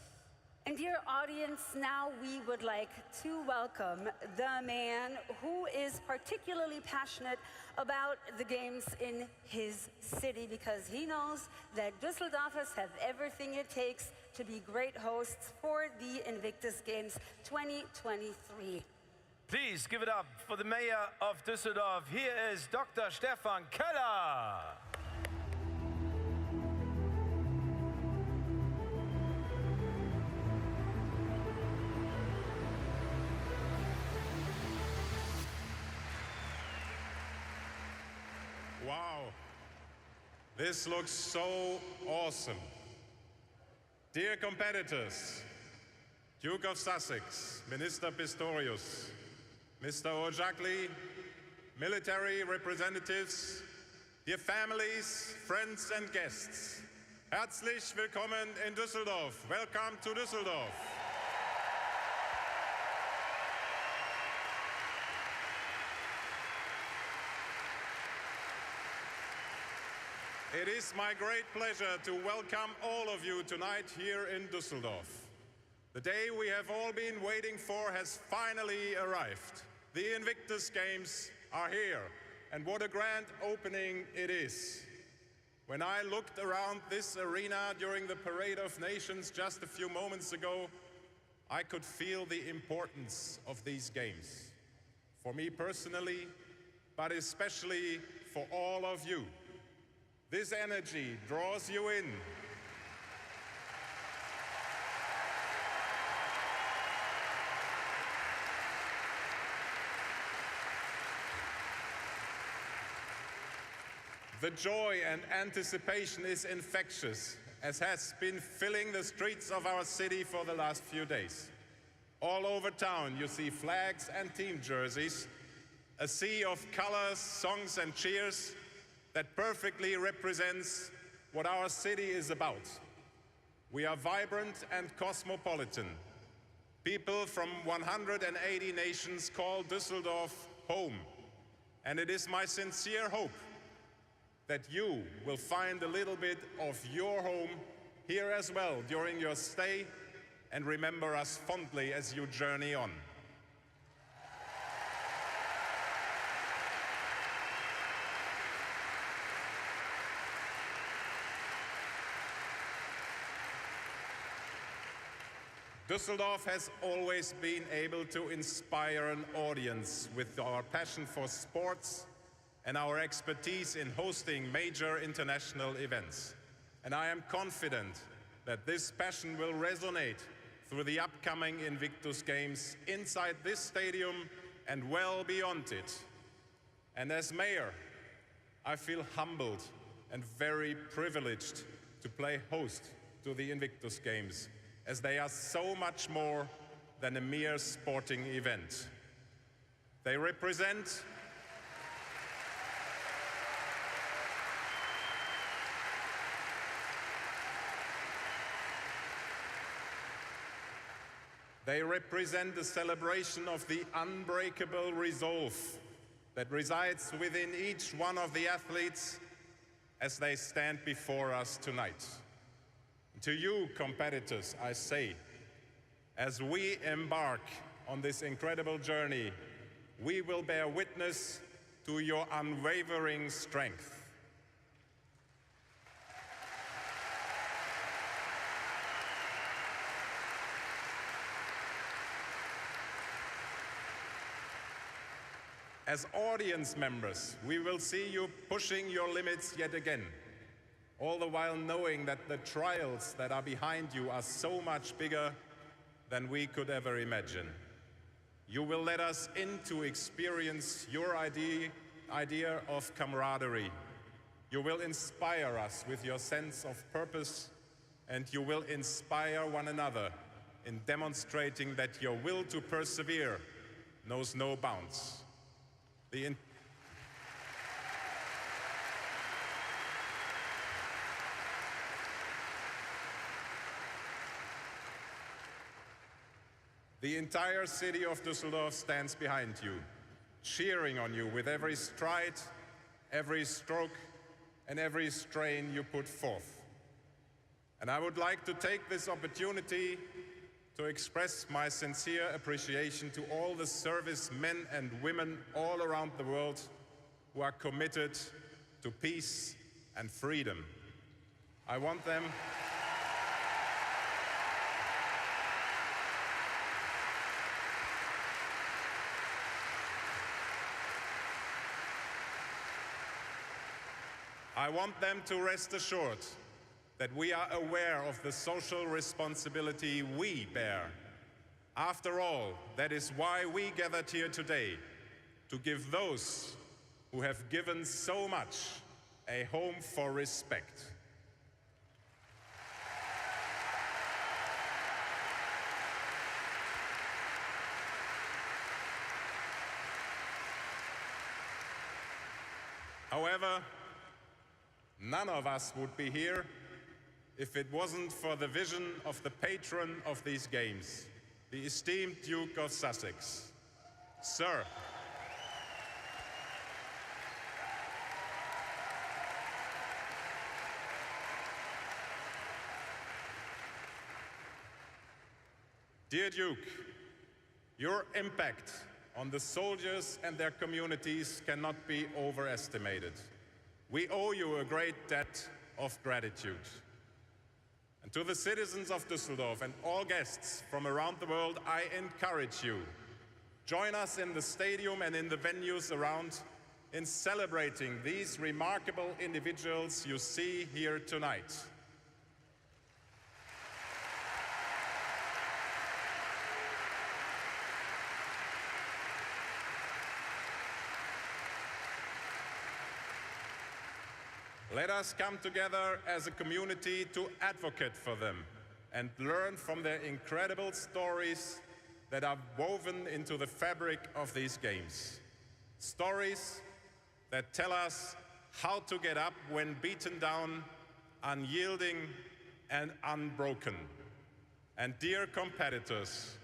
And dear audience, now we would like to welcome the man who is particularly passionate about the games in his city, because he knows that Düsseldorfers have everything it takes to be great hosts for the Invictus Games 2023. Please give it up for the mayor of Düsseldorf. Here is Dr. Stefan Keller. Wow, this looks so awesome. Dear competitors, Duke of Sussex, Minister Pistorius, Mr. Ojagli, military representatives, dear families, friends and guests, herzlich willkommen in Düsseldorf. Welcome to Düsseldorf. It is my great pleasure to welcome all of you tonight here in Düsseldorf. The day we have all been waiting for has finally arrived. The Invictus Games are here, and what a grand opening it is. When I looked around this arena during the Parade of Nations just a few moments ago, I could feel the importance of these games. For me personally, but especially for all of you. This energy draws you in. The joy and anticipation is infectious, as has been filling the streets of our city for the last few days. All over town you see flags and team jerseys, a sea of colors, songs and cheers that perfectly represents what our city is about. We are vibrant and cosmopolitan. People from 180 nations call Düsseldorf home. And it is my sincere hope that you will find a little bit of your home here as well during your stay, and remember us fondly as you journey on. Düsseldorf has always been able to inspire an audience with our passion for sports and our expertise in hosting major international events. And I am confident that this passion will resonate through the upcoming Invictus Games inside this stadium and well beyond it. And as mayor, I feel humbled and very privileged to play host to the Invictus Games, as they are so much more than a mere sporting event. They represent the celebration of the unbreakable resolve that resides within each one of the athletes as they stand before us tonight. To you, competitors, I say, as we embark on this incredible journey, we will bear witness to your unwavering strength. As audience members, we will see you pushing your limits yet again, all the while knowing that the trials that are behind you are so much bigger than we could ever imagine. You will let us in to experience your idea of camaraderie. You will inspire us with your sense of purpose, and you will inspire one another in demonstrating that your will to persevere knows no bounds. The entire city of Düsseldorf stands behind you, cheering on you with every stride, every stroke, and every strain you put forth. And I would like to take this opportunity to express my sincere appreciation to all the servicemen and women all around the world who are committed to peace and freedom. I want them to rest assured that we are aware of the social responsibility we bear. After all, that is why we gathered here today, to give those who have given so much a home for respect. However, none of us would be here if it wasn't for the vision of the patron of these games, the esteemed Duke of Sussex. Sir, dear Duke, your impact on the soldiers and their communities cannot be overestimated. We owe you a great debt of gratitude. And to the citizens of Düsseldorf and all guests from around the world, I encourage you, join us in the stadium and in the venues around in celebrating these remarkable individuals you see here tonight. Let us come together as a community to advocate for them and learn from their incredible stories that are woven into the fabric of these games. Stories that tell us how to get up when beaten down, unyielding and unbroken. And dear competitors,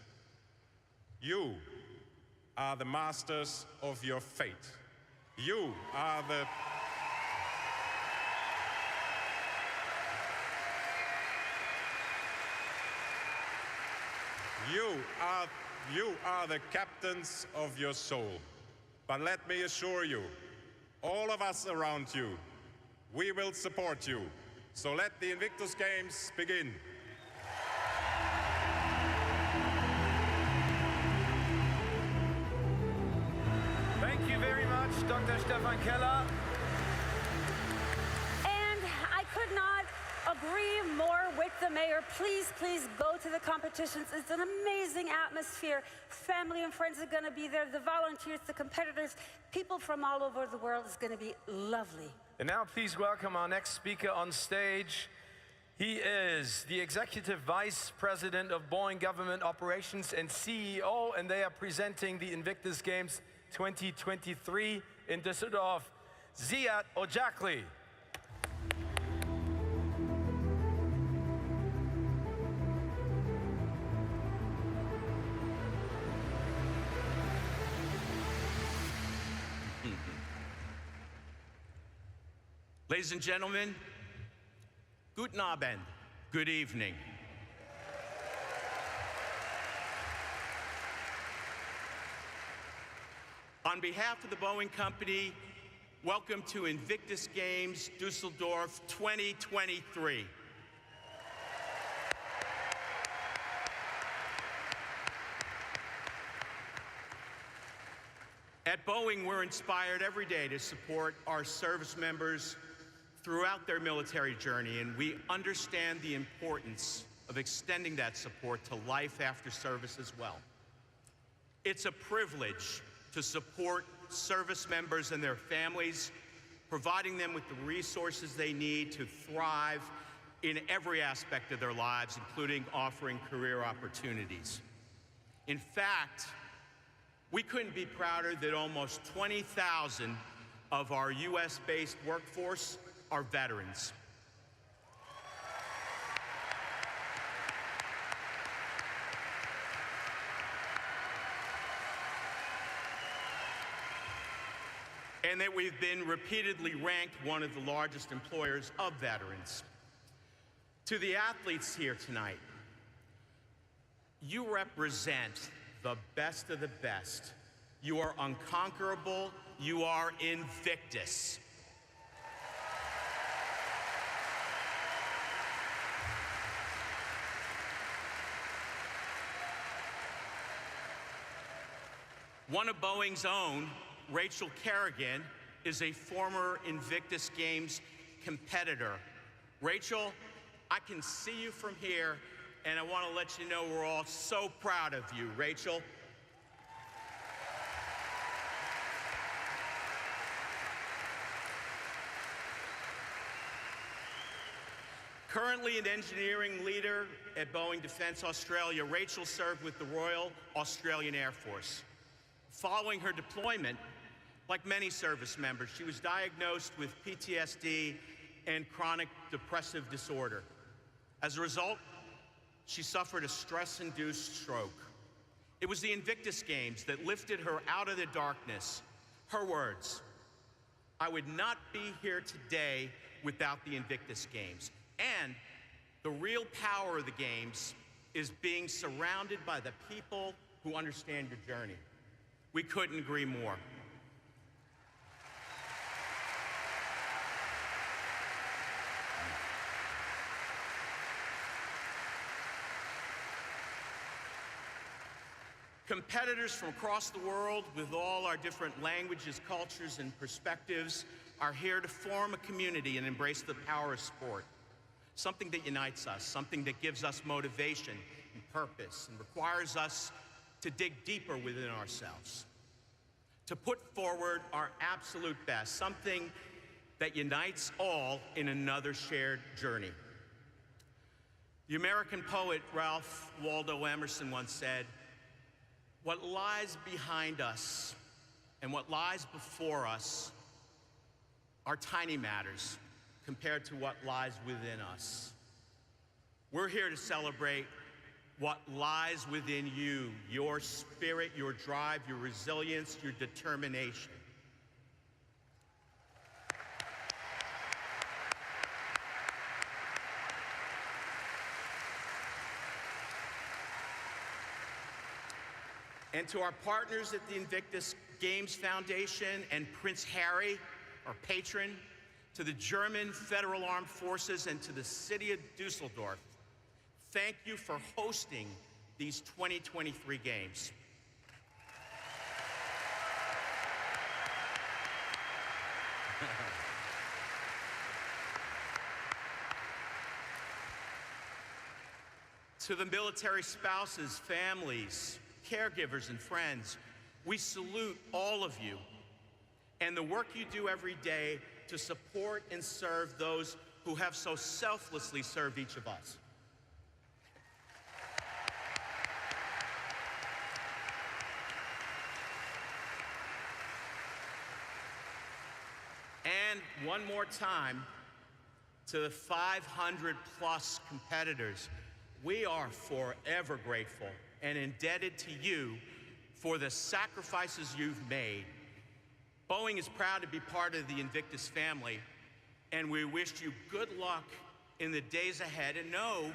you are the masters of your fate. You are the You are the captains of your soul. But let me assure you, all of us around you, we will support you. So let the Invictus Games begin. Thank you very much, Dr. Stefan Keller. And I could not agree more with the mayor. Please, please go to the competitions. It's an amazing atmosphere. Family and friends are going to be there. The volunteers, the competitors, people from all over the world. Is going to be lovely. And now please welcome our next speaker on stage. He is the Executive Vice President of Boeing Government Operations and CEO, and they are presenting the Invictus Games 2023 in Düsseldorf. Ziad Ojakli. Ladies and gentlemen, guten Abend, good evening. On behalf of the Boeing Company, welcome to Invictus Games, Düsseldorf 2023. At Boeing, we're inspired every day to support our service members throughout their military journey, and we understand the importance of extending that support to life after service as well. It's a privilege to support service members and their families, providing them with the resources they need to thrive in every aspect of their lives, including offering career opportunities. In fact, we couldn't be prouder that almost 20,000 of our US-based workforce are veterans. And that we've been repeatedly ranked one of the largest employers of veterans. To the athletes here tonight, you represent the best of the best. You are unconquerable. You are Invictus. One of Boeing's own, Rachel Kerrigan, is a former Invictus Games competitor. Rachel, I can see you from here, and I want to let you know we're all so proud of you, Rachel. Currently an engineering leader at Boeing Defence Australia, Rachel served with the Royal Australian Air Force. Following her deployment, like many service members, she was diagnosed with PTSD and chronic depressive disorder. As a result, she suffered a stress-induced stroke. It was the Invictus Games that lifted her out of the darkness. Her words, "I would not be here today without the Invictus Games." And the real power of the Games is being surrounded by the people who understand your journey. We couldn't agree more. Competitors from across the world with all our different languages, cultures, and perspectives are here to form a community and embrace the power of sport. Something that unites us, something that gives us motivation and purpose and requires us to dig deeper within ourselves, to put forward our absolute best, something that unites all in another shared journey. The American poet Ralph Waldo Emerson once said, "What lies behind us and what lies before us are tiny matters compared to what lies within us." We're here to celebrate what lies within you, your spirit, your drive, your resilience, your determination. And to our partners at the Invictus Games Foundation and Prince Harry, our patron, to the German Federal Armed Forces and to the city of Düsseldorf, thank you for hosting these 2023 games. To the military spouses, families, caregivers, and friends, we salute all of you and the work you do every day to support and serve those who have so selflessly served each of us. And one more time, to the 500 plus competitors, we are forever grateful and indebted to you for the sacrifices you've made. Boeing is proud to be part of the Invictus family, and we wish you good luck in the days ahead, and know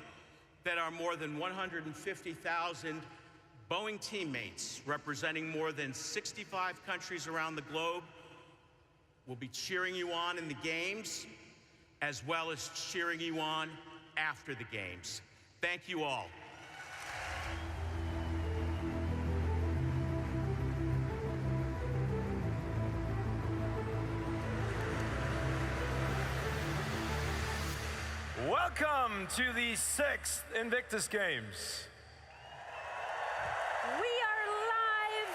that our more than 150,000 Boeing teammates representing more than 65 countries around the globe will be cheering you on in the games, as well as cheering you on after the games. Thank you all. Welcome to the 6th Invictus Games. We are live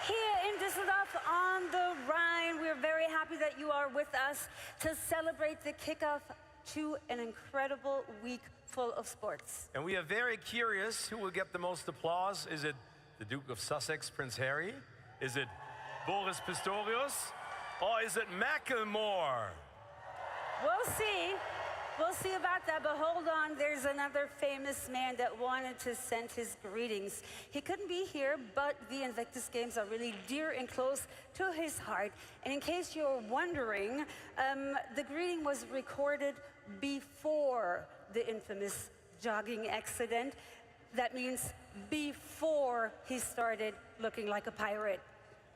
here in Düsseldorf on the Rhine. We're very happy that you are with us to celebrate the kickoff to an incredible week full of sports. And we are very curious who will get the most applause. Is it the Duke of Sussex, Prince Harry? Is it Boris Pistorius? Or is it Macklemore? We'll see. We'll see about that, but hold on. There's another famous man that wanted to send his greetings. He couldn't be here, but the Invictus Games are really dear and close to his heart. And in case you're wondering, the greeting was recorded before the infamous jogging accident. That means before he started looking like a pirate.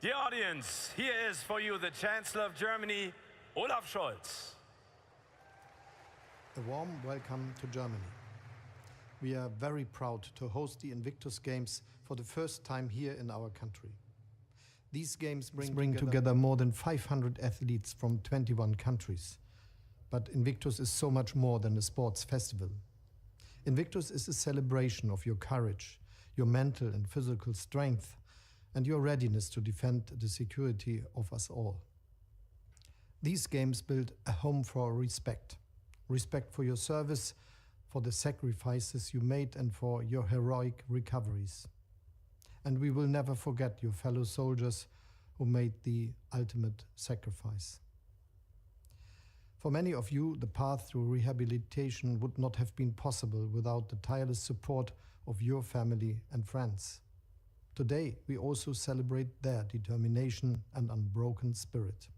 Dear audience, here is for you the Chancellor of Germany, Olaf Scholz. A warm welcome to Germany. We are very proud to host the Invictus Games for the first time here in our country. These games bring together more than 500 athletes from 21 countries. But Invictus is so much more than a sports festival. Invictus is a celebration of your courage, your mental and physical strength, and your readiness to defend the security of us all. These games build a home for respect. Respect for your service, for the sacrifices you made, and for your heroic recoveries. And we will never forget your fellow soldiers who made the ultimate sacrifice. For many of you, the path through rehabilitation would not have been possible without the tireless support of your family and friends. Today, we also celebrate their determination and unbroken spirit.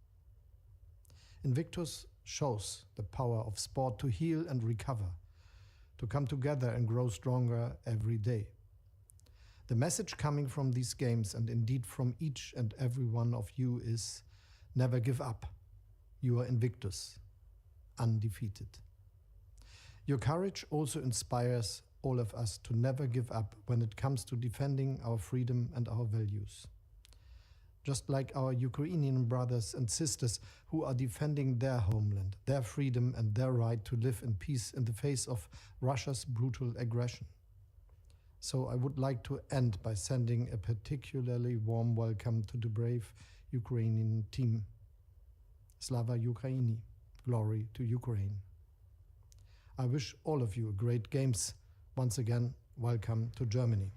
Invictus shows the power of sport to heal and recover, to come together and grow stronger every day. The message coming from these games, and indeed from each and every one of you, is never give up. You are Invictus, undefeated. Your courage also inspires all of us to never give up when it comes to defending our freedom and our values. Just like our Ukrainian brothers and sisters who are defending their homeland, their freedom and their right to live in peace in the face of Russia's brutal aggression. So I would like to end by sending a particularly warm welcome to the brave Ukrainian team. Slava Ukraini, glory to Ukraine. I wish all of you great games. Once again, welcome to Germany.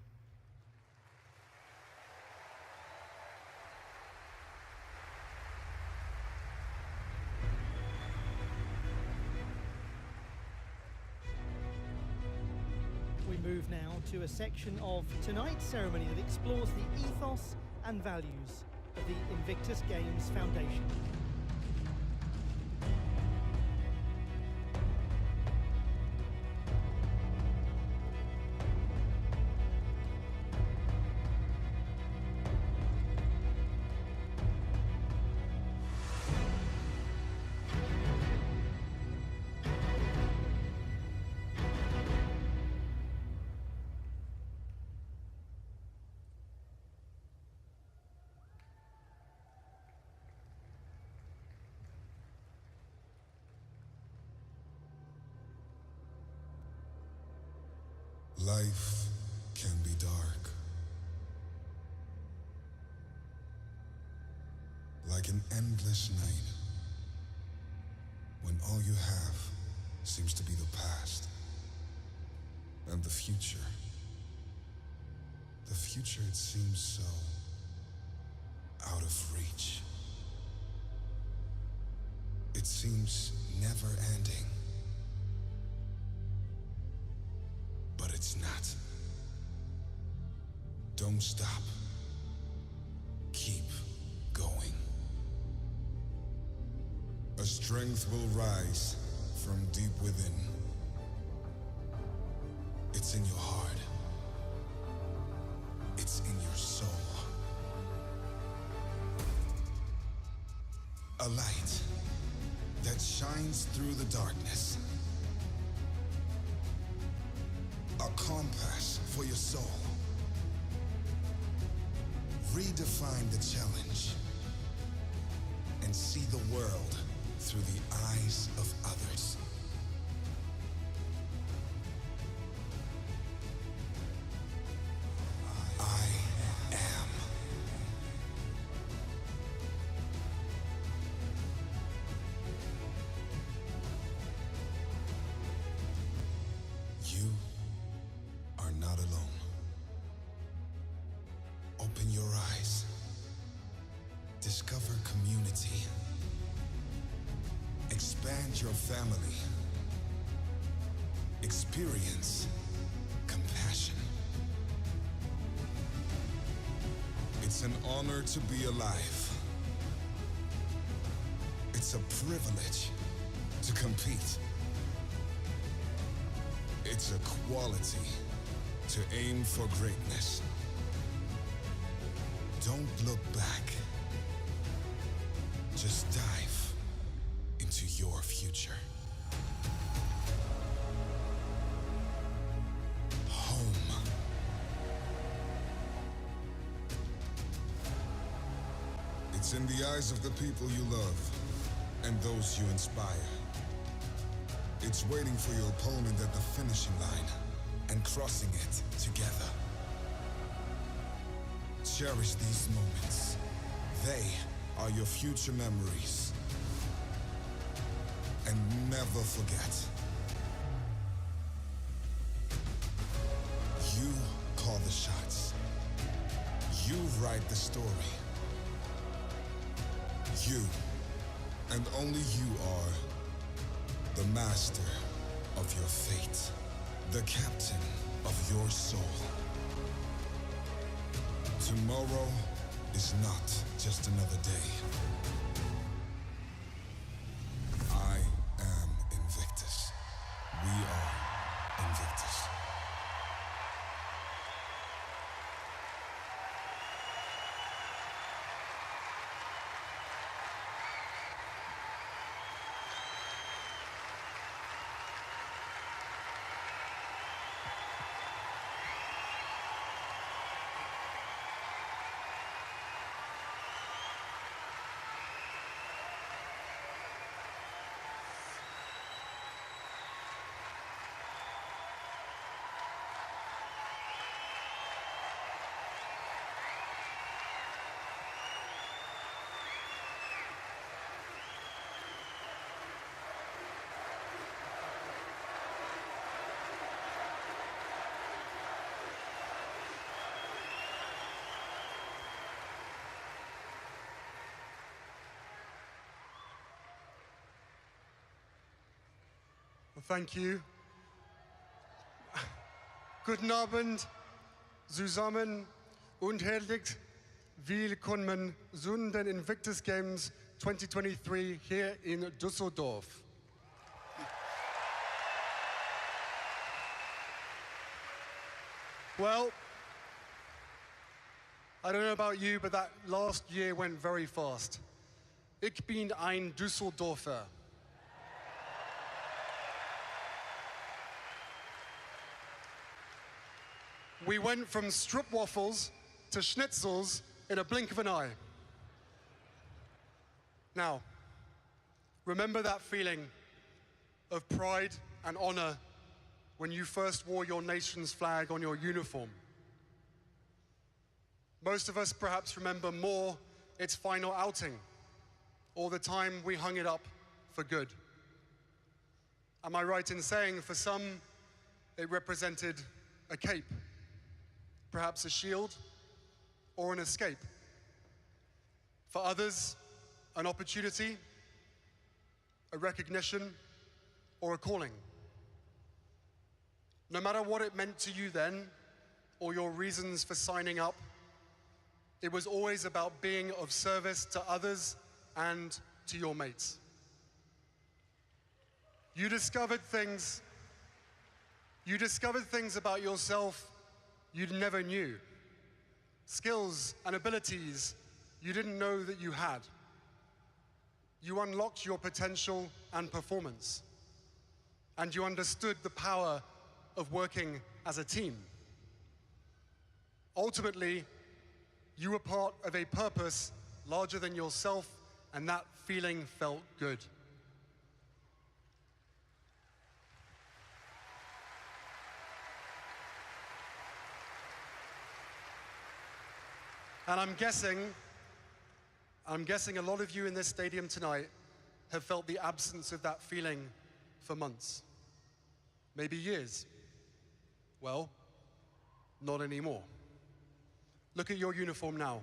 We move now to a section of tonight's ceremony that explores the ethos and values of the Invictus Games Foundation. Life can be dark, like an endless night, when all you have seems to be the past and the future. The future, it seems so out of reach. It seems never ending. But it's not. Don't stop. Keep going. A strength will rise from deep within. It's in your heart. light in your soul. A light that shines through the darkness. A compass for your soul. Redefine the challenge and see the world through the eyes of others. I am. You are not alone. Open your eyes. Discover community. Expand your family. Experience compassion. It's an honor to be alive. It's a privilege to compete. It's a quality to aim for greatness. Don't look back. Just dive into your future. Home. It's in the eyes of the people you love and those you inspire. It's waiting for your opponent at the finishing line and crossing it together. Cherish these moments. They are your future memories. And never forget. You call the shots. You write the story. You, and only you are the master of your fate, the captain of your soul. Tomorrow is not just another day. I am Invictus. We are Invictus. Thank you. Guten Abend zusammen und herzlich willkommen zu den Invictus Games 2023 here in Düsseldorf. Well, I don't know about you, but that last year went very fast. Ich bin ein Düsseldorfer. We went from strip waffles to schnitzels in a blink of an eye. Now, remember that feeling of pride and honor when you first wore your nation's flag on your uniform. Most of us perhaps remember more its final outing, or the time we hung it up for good. Am I right in saying for some, it represented a cape, perhaps a shield, or an escape? For others, an opportunity, a recognition, or a calling. No matter what it meant to you then, or your reasons for signing up, it was always about being of service to others and to your mates. You discovered things about yourself you never knew. skills and abilities you didn't know that you had. You unlocked your potential and performance, and you understood the power of working as a team. Ultimately, you were part of a purpose larger than yourself, and that feeling felt good. And I'm guessing a lot of you in this stadium tonight have felt the absence of that feeling for months, maybe years. Well, not anymore. Look at your uniform now.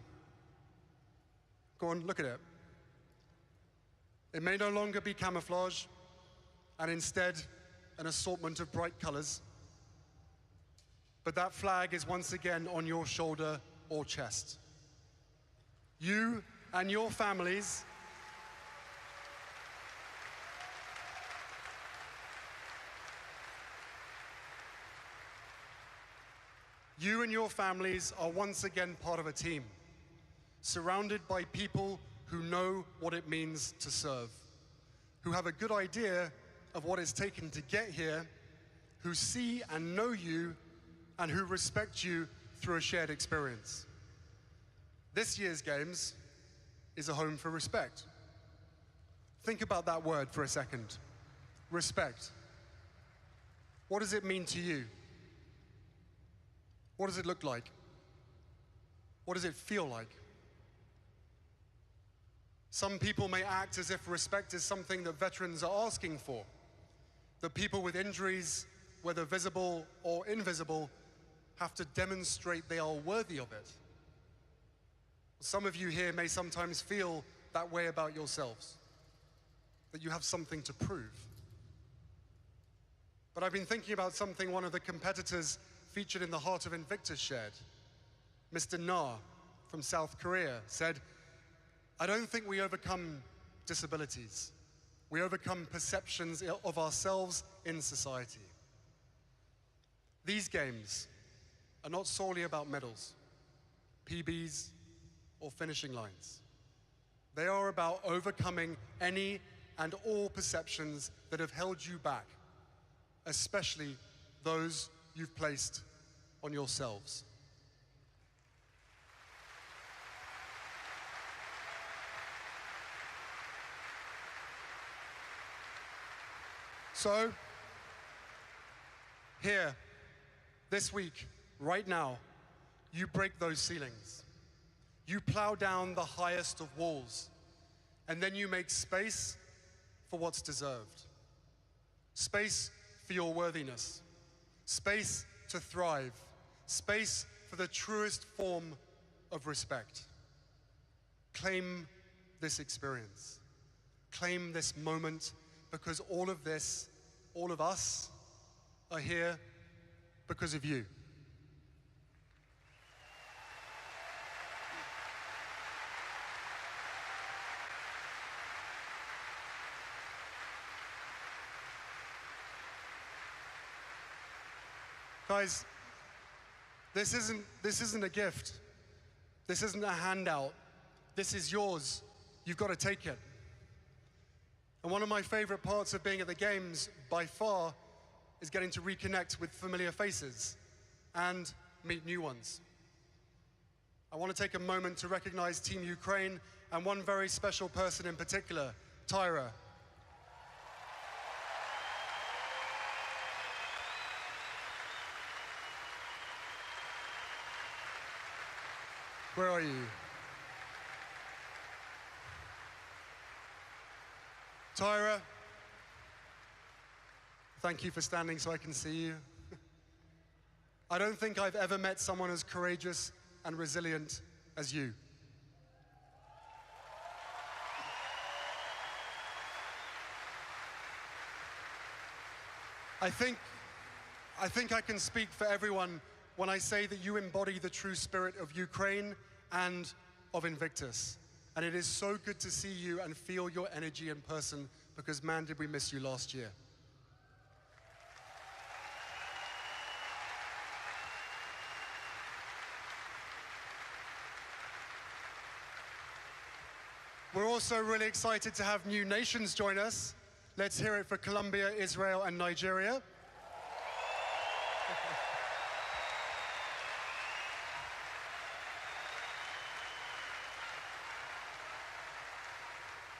Go on, look at it. It may no longer be camouflage, and instead an assortment of bright colors. But that flag is once again on your shoulder or chest. You and your families are once again part of a team, surrounded by people who know what it means to serve, who have a good idea of what it's taken to get here, who see and know you, and who respect you through a shared experience. This year's Games is a home for respect. Think about that word for a second. Respect. What does it mean to you? What does it look like? What does it feel like? Some people may act as if respect is something that veterans are asking for, that people with injuries, whether visible or invisible, have to demonstrate they are worthy of it. Some of you here may sometimes feel that way about yourselves, that you have something to prove. But I've been thinking about something one of the competitors featured in the Heart of Invictus shared. Mr. Na from South Korea said, "I don't think we overcome disabilities. We overcome perceptions of ourselves in society." These games are not solely about medals, PBs, or finishing lines. They are about overcoming any and all perceptions that have held you back, especially those you've placed on yourselves. So, here, this week, right now, you break those ceilings. You plow down the highest of walls, and then you make space for what's deserved. Space for your worthiness, space to thrive, space for the truest form of respect. Claim this experience. Claim this moment, because all of this, all of us, are here because of you. Guys, this isn't a gift. This isn't a handout. This is yours. You've got to take it. And one of my favorite parts of being at the Games, by far, is getting to reconnect with familiar faces and meet new ones. I want to take a moment to recognize Team Ukraine and one very special person in particular, Tyra. Where are you? Tyra, thank you for standing so I can see you. I don't think I've ever met someone as courageous and resilient as you. I think I can speak for everyone when I say that you embody the true spirit of Ukraine and of Invictus. And it is so good to see you and feel your energy in person, because man, did we miss you last year. We're also really excited to have new nations join us. Let's hear it for Colombia, Israel, and Nigeria.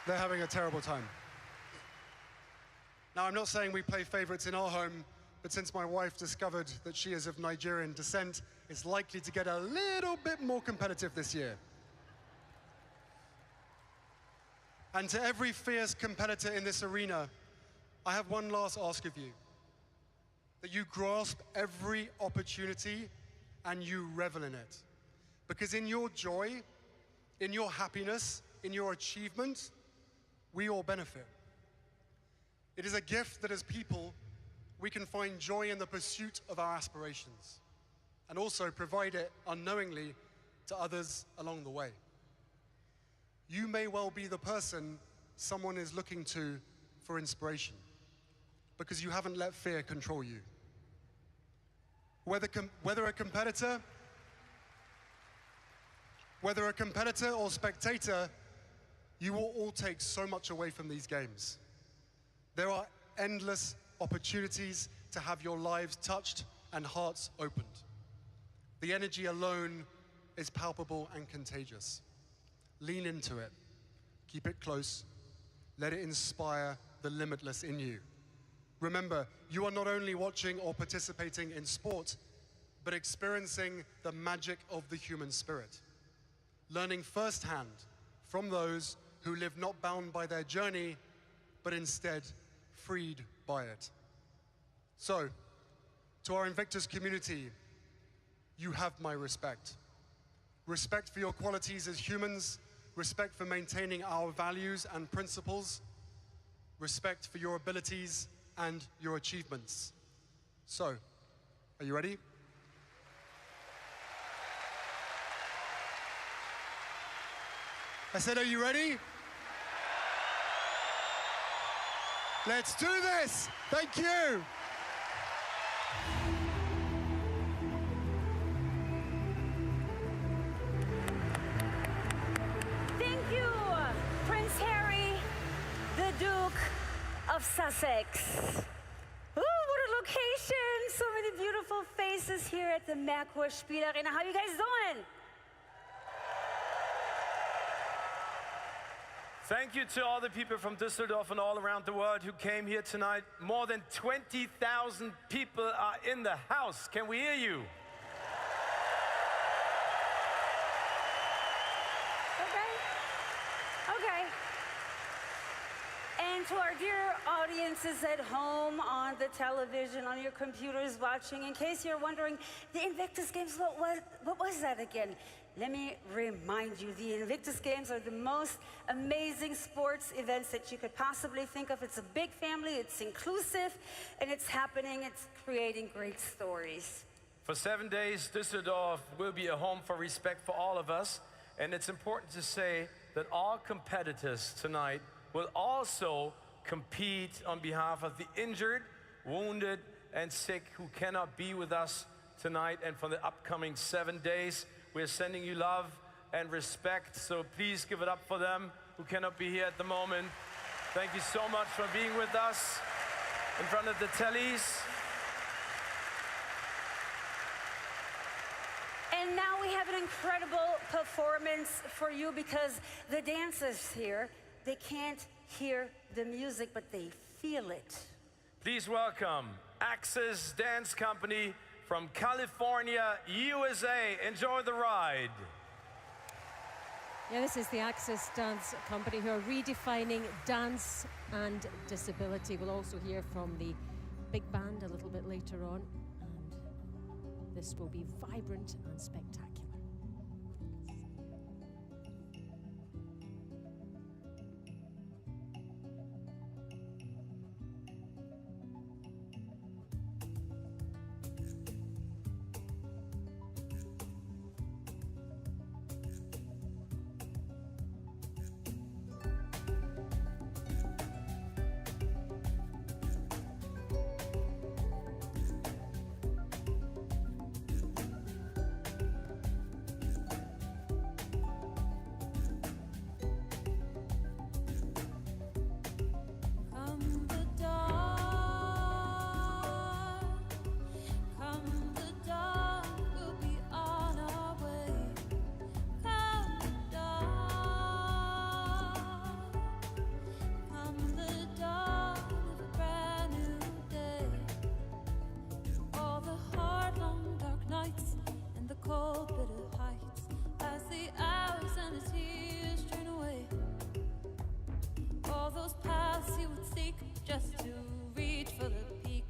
They're having a terrible time. Now, I'm not saying we play favorites in our home, but since my wife discovered that she is of Nigerian descent, it's likely to get a little bit more competitive this year. And to every fierce competitor in this arena, I have one last ask of you. That you grasp every opportunity and you revel in it. Because in your joy, in your happiness, in your achievement, we all benefit. It is a gift that as people, we can find joy in the pursuit of our aspirations and also provide it unknowingly to others along the way. You may well be the person someone is looking to for inspiration because you haven't let fear control you. Whether a competitor or spectator, you will all take so much away from these games. There are endless opportunities to have your lives touched and hearts opened. The energy alone is palpable and contagious. Lean into it, keep it close, let it inspire the limitless in you. Remember, you are not only watching or participating in sport, but experiencing the magic of the human spirit. Learning firsthand from those who live not bound by their journey, but instead freed by it. So, to our Invictus community, you have my respect. Respect for your qualities as humans, respect for maintaining our values and principles, respect for your abilities and your achievements. So, are you ready? I said, are you ready? Let's do this! Thank you! Thank you, Prince Harry, the Duke of Sussex. Ooh, what a location! So many beautiful faces here at the Macklemore Spiel Arena. How you guys doing? Thank you to all the people from Düsseldorf and all around the world who came here tonight. More than 20,000 people are in the house. Can we hear you? Okay. And to our dear audiences at home, on the television, on your computers watching, in case you're wondering, the Invictus Games, what was that again? Let me remind you, the Invictus Games are the most amazing sports events that you could possibly think of. It's a big family, it's inclusive, and it's happening, it's creating great stories. For 7 days, Düsseldorf will be a home for respect for all of us. And it's important to say that all competitors tonight will also compete on behalf of the injured, wounded, and sick who cannot be with us tonight and for the upcoming 7 days. We're sending you love and respect, so please give it up for them who cannot be here at the moment. Thank you so much for being with us in front of the tellies. And now we have an incredible performance for you because the dancers here, they can't hear the music, but they feel it. Please welcome Axis Dance Company from California, USA. Enjoy the ride. Yeah, this is the Axis Dance Company who are redefining dance and disability. We'll also hear from the big band a little bit later on. And this will be vibrant and spectacular. just to reach for the peak,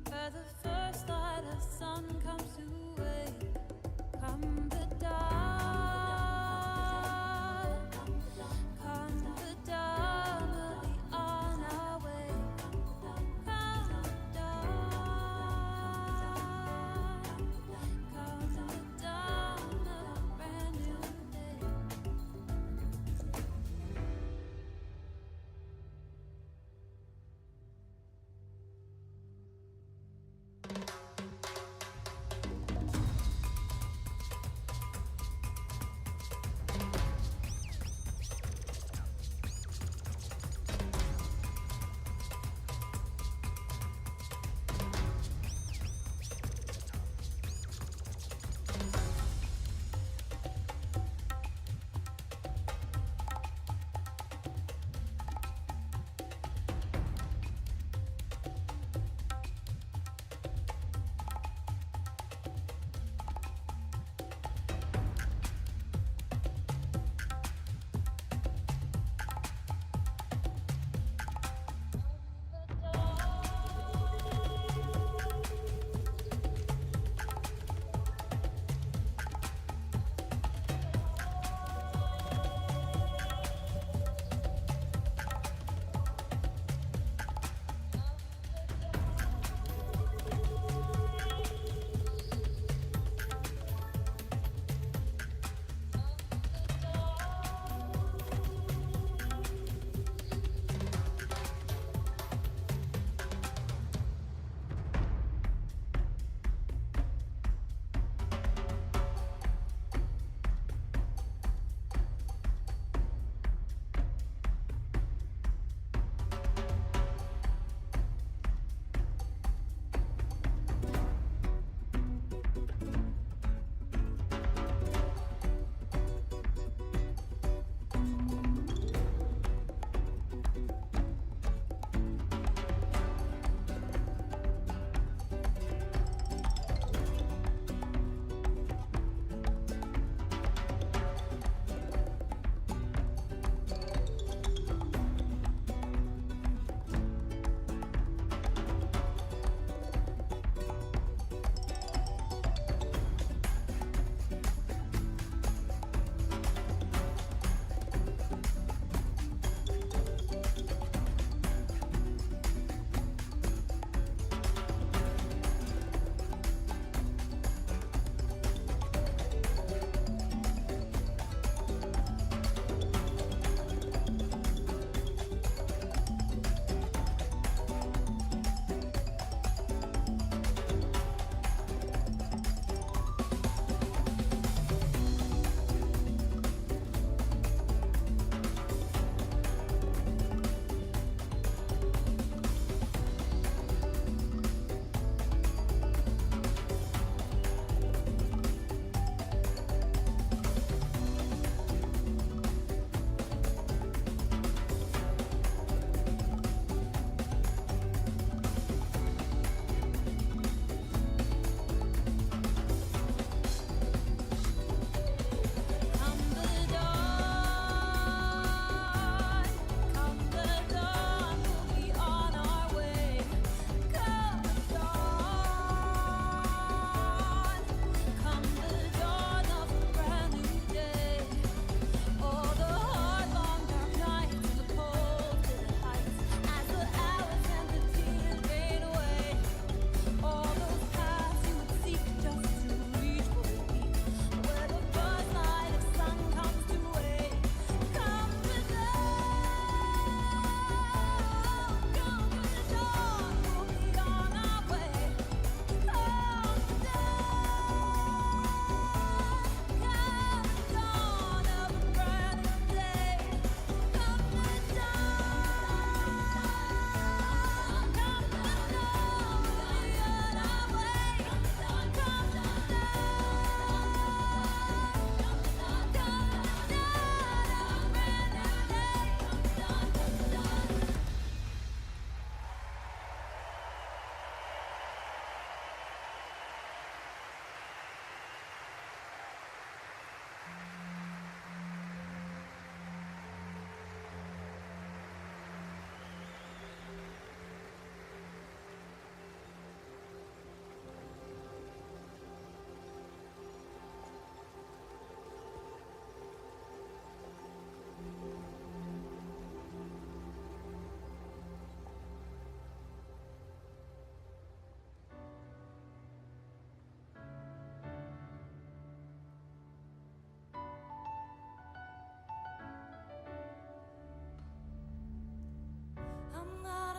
where the first light of sun comes to wake. Come the dawn, come the dawn, we'll be on our way. Come the dawn, come the dawn of a brand new day.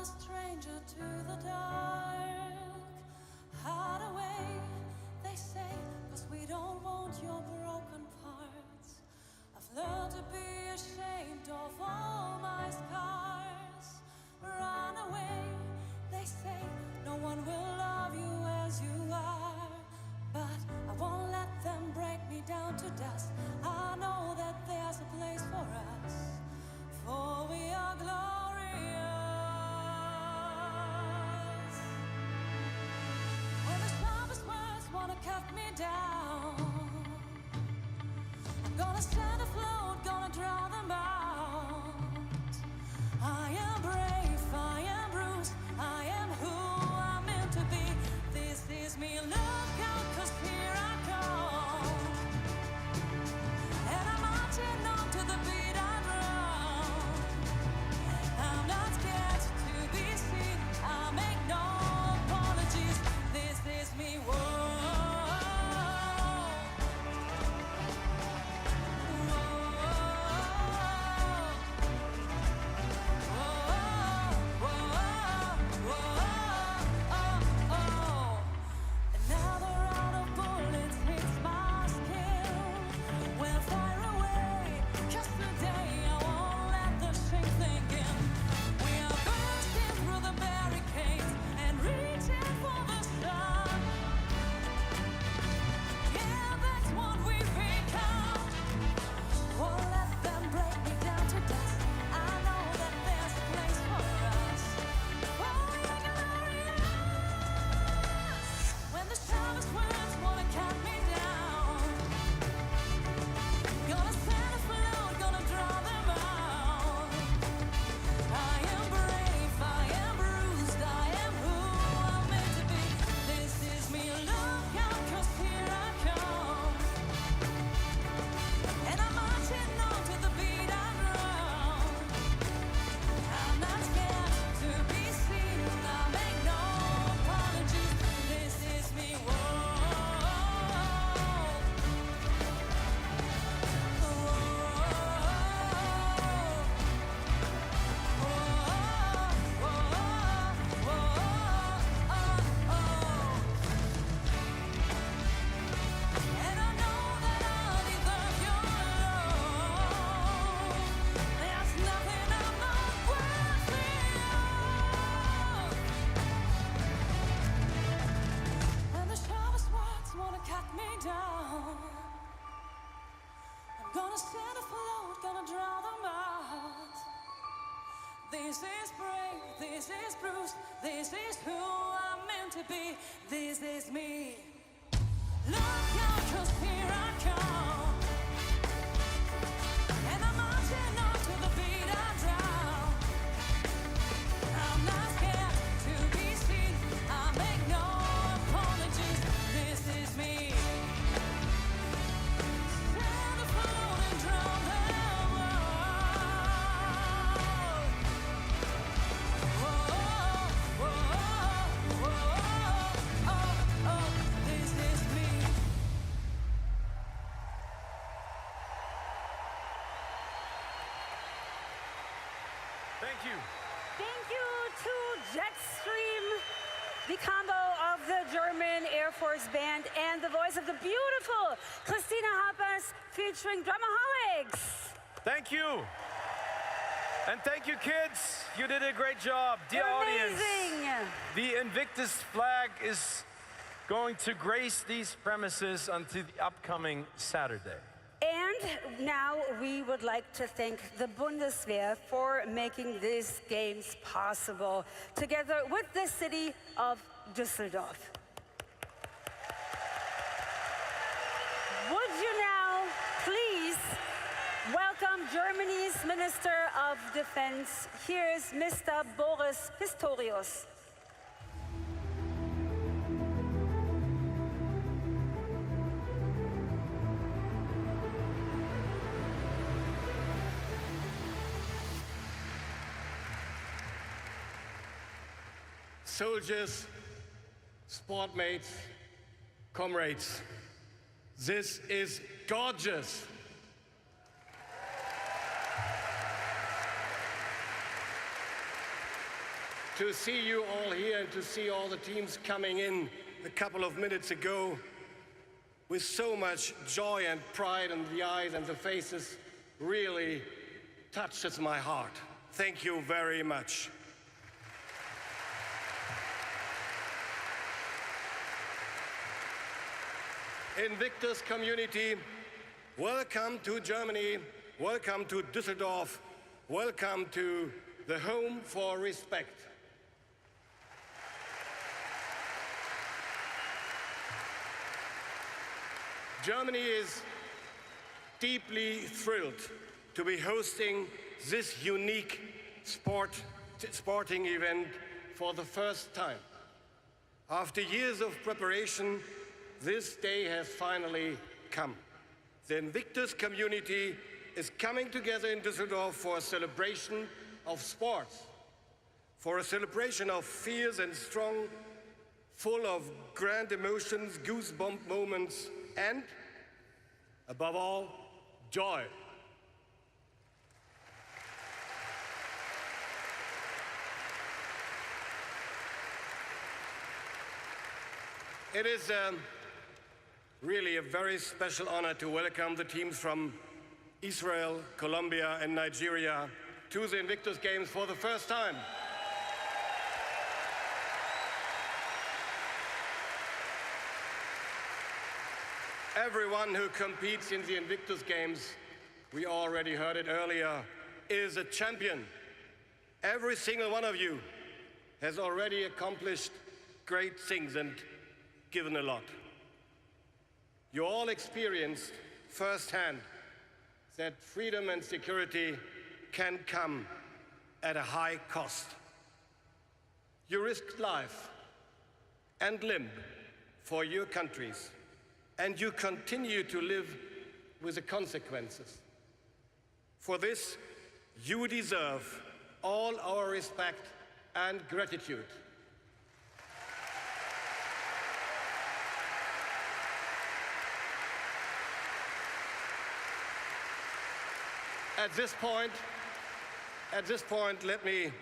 a stranger to the dark. Hide away, they say, 'cause we don't want your broken parts. I've learned to be ashamed of all my scars. Run away, they say, no one will love you as you are. But I won't let them break me down to dust. I know that there's a place for us, for we are glorious. When the sharpest words wanna cut me down, I'm gonna stand afloat, gonna draw them out. I am brave, I am bruised, I am who I'm meant to be. This is me, look out, 'cause here I come. And I'm marching on to the beat I drum. I'm not scared to be seen, I make no apologies. This is me, whoa. Another round of bullets hits my skin. Well, fire away, 'cause today I won't let the shame sink in. We are bursting through the barricades and reaching for the sun. Yeah, that's what we become. Won't let them break me down to dust. I know that there's a place for us. Oh, we are glorious. When the sharpest words wanna cut me down, gonna stand afloat, gonna draw them out. I am brave, I am bruised, I am who I'm meant to be. This is me, look out, 'cause here I come. And I'm marching on to the beat I drum. I'm not scared to be seen, I make no apologies. This is me, whoa. And I know that I deserve your love. There's nothing I'm not worthy of. When the sharpest words wanna cut me down, I'm gonna stand afloat, gonna draw them out. This is brave, this is bruised, this is who I'm meant to be. This is me. Look out, 'cause here I come. And I'm marching on to the beat I drum. I'm not scared to be seen, I make no apologies. This is me. Stand afloat and draw them out. Whoa, whoa, whoa, oh, this is me. Thank you. Thank you to Jetstream, the combo of the German Air Force Band and the voice of the beautiful Christina Happers featuring Drumaholics. Thank you. And thank you, kids. You did a great job. Dear audience, Amazing. the Invictus flag is going to grace these premises until the upcoming Saturday. And now we would like to thank the Bundeswehr for making these games possible, together with the city of Düsseldorf. Would you now please welcome Germany's Minister of Defense? Here's Mr. Boris Pistorius. Soldiers, sport mates, comrades, this is gorgeous. to see you all here and to see all the teams coming in a couple of minutes ago with so much joy and pride in the eyes and the faces really touches my heart. Thank you very much. Invictus community, welcome to Germany, welcome to Düsseldorf, welcome to the home for respect. Germany is deeply thrilled to be hosting this unique sporting event for the first time. After years of preparation, this day has finally come. The Invictus community is coming together in Düsseldorf for a celebration of sports, for a celebration of fierce and strong, full of grand emotions, goosebump moments, and, above all, joy. It is really a very special honor to welcome the teams from Israel, Colombia, and Nigeria to the Invictus Games for the first time. Everyone who competes in the Invictus Games, we already heard it earlier, is a champion. Every single one of you has already accomplished great things and given a lot. You all experienced firsthand that freedom and security can come at a high cost. You risked life and limb for your countries, and you continue to live with the consequences. For this, you deserve all our respect and gratitude. At this point, let me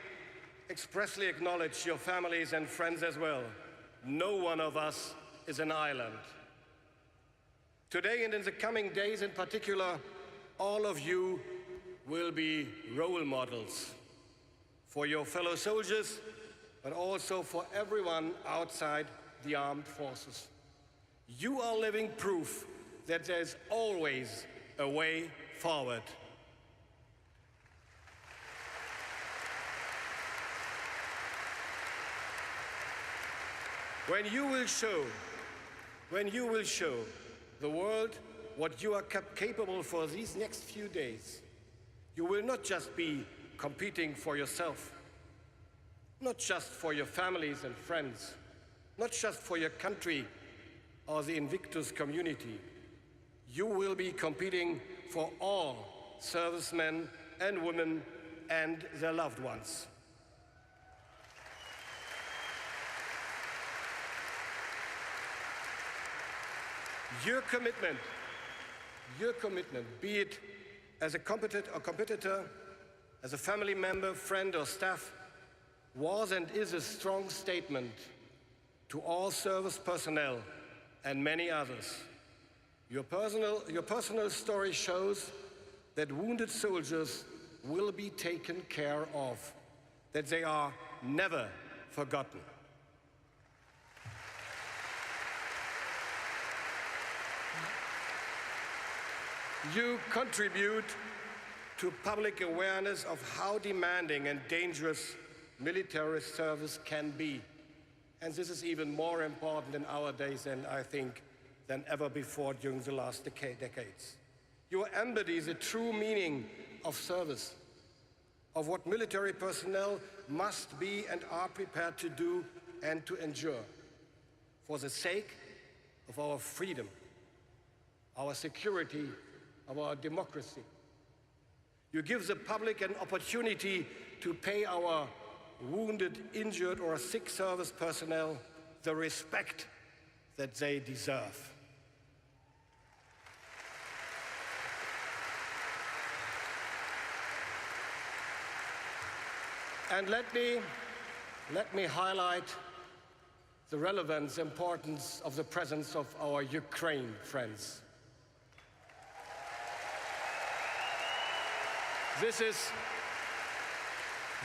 expressly acknowledge your families and friends as well. No one of us is an island. Today and in the coming days in particular, all of you will be role models for your fellow soldiers, but also for everyone outside the armed forces. You are living proof that there's always a way forward. When you will show the world what you are capable for these next few days, you will not just be competing for yourself, not just for your families and friends, not just for your country or the Invictus community. You will be competing for all servicemen and women and their loved ones. Your commitment, be it as a competitor, as a family member, friend, or staff, was and is a strong statement to all service personnel and many others. Your personal story shows that wounded soldiers will be taken care of, that they are never forgotten. You contribute to public awareness of how demanding and dangerous military service can be. And this is even more important in our days than I think than ever before during the last decades. You embody the true meaning of service, of what military personnel must be and are prepared to do and to endure for the sake of our freedom, our security, of our democracy. You give the public an opportunity to pay our wounded, injured, or sick service personnel the respect that they deserve. And let let me highlight the relevance, importance of the presence of our Ukraine friends. This is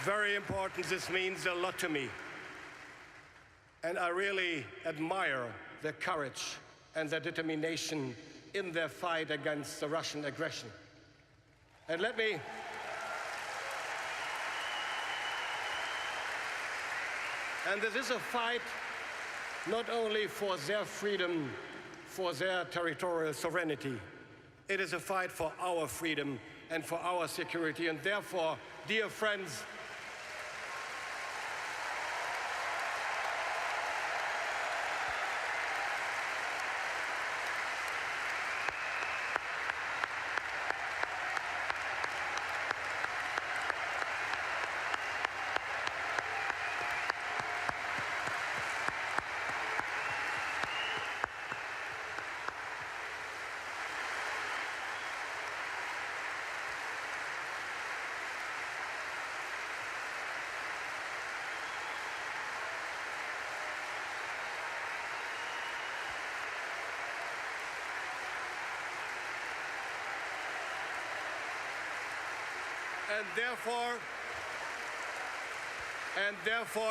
very important. This means a lot to me. And I really admire their courage and their determination in their fight against the Russian aggression. And this is a fight not only for their freedom, for their territorial sovereignty. It is a fight for our freedom and for our security. And therefore, dear friends,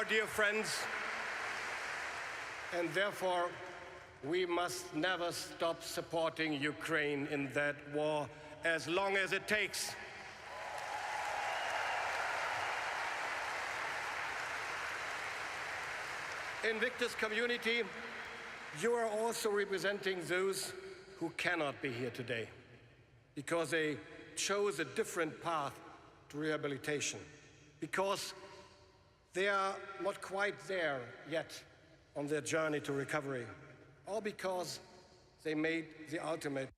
dear friends, we must never stop supporting Ukraine in that war as long as it takes. Invictus community, you are also representing those who cannot be here today because they chose a different path to rehabilitation, because they are not quite there yet on their journey to recovery, or because they made the ultimate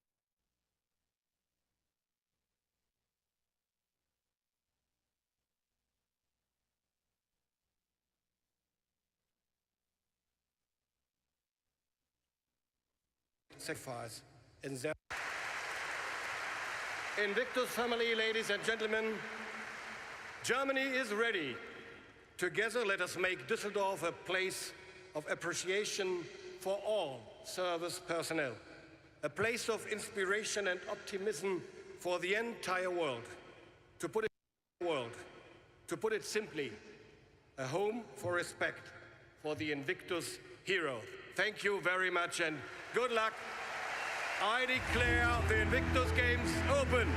sacrifice in their Invictus family, ladies and gentlemen, Germany is ready. Together, let us make Düsseldorf a place of appreciation for all service personnel, a place of inspiration and optimism for the entire world. To put it simply, a home for respect for the Invictus hero. Thank you very much and good luck. I declare the Invictus Games open.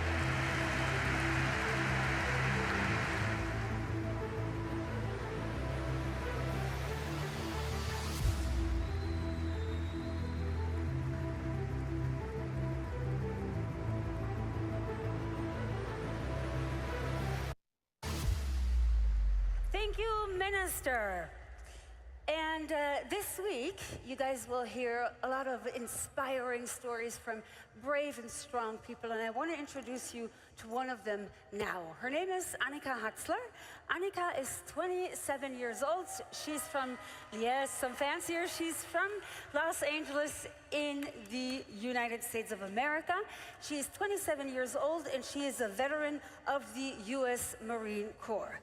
Thank you, Minister. And this week, you guys will hear a lot of inspiring stories from brave and strong people, and I want to introduce you to one of them now. Her name is Annika Hatzler. Annika is 27 years old. She's from, yes, some fancier, she's from Los Angeles in the United States of America. She is 27 years old, and she is a veteran of the U.S. Marine Corps.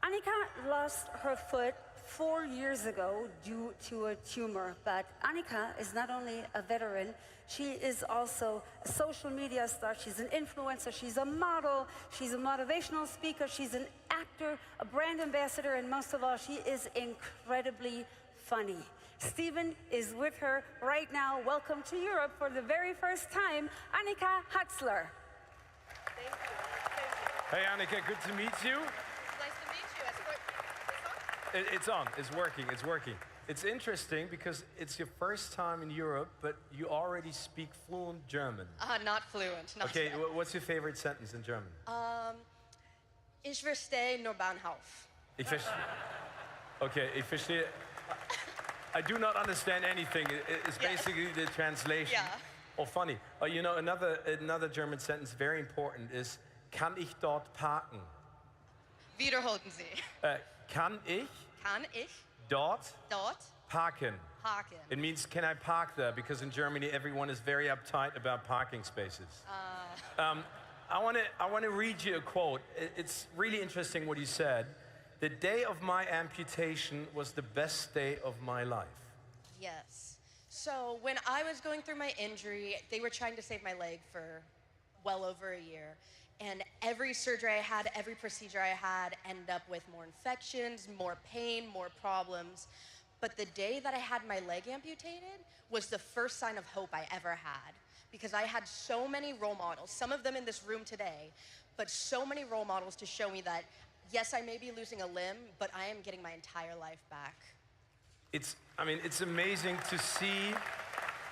Annika lost her foot 4 years ago due to a tumor, but Annika is not only a veteran, she is also a social media star. She's an influencer, she's a model, she's a motivational speaker, she's an actor, a brand ambassador, and most of all, she is incredibly funny. Stephen is with her right now. Welcome to Europe for the very first time, Annika Hatzler. Thank you. Hey Annika, good to meet you. It's on, it's working. It's interesting because it's your first time in Europe, but you already speak fluent German. Not fluent. Not okay, fluent. What's your favorite sentence in German? Ich verstehe nur Bahnhof. Okay, ich verstehe. I do not understand anything. It's basically the translation. Yeah. Oh, funny. You know, another German sentence, very important, is, kann ich dort parken? Wiederholen Sie. Kann ich dort parken? It means, can I park there? Because in Germany, everyone is very uptight about parking spaces. I want to read you a quote. It's really interesting what you said. the day of my amputation was the best day of my life. Yes. So when I was going through my injury, they were trying to save my leg for well over a year. And every surgery I had, every procedure I had ended up with more infections, more pain, more problems. But the day that I had my leg amputated was the first sign of hope I ever had, because I had so many role models, some of them in this room today, but so many role models to show me that, yes, I may be losing a limb, but I am getting my entire life back. I mean, it's amazing to see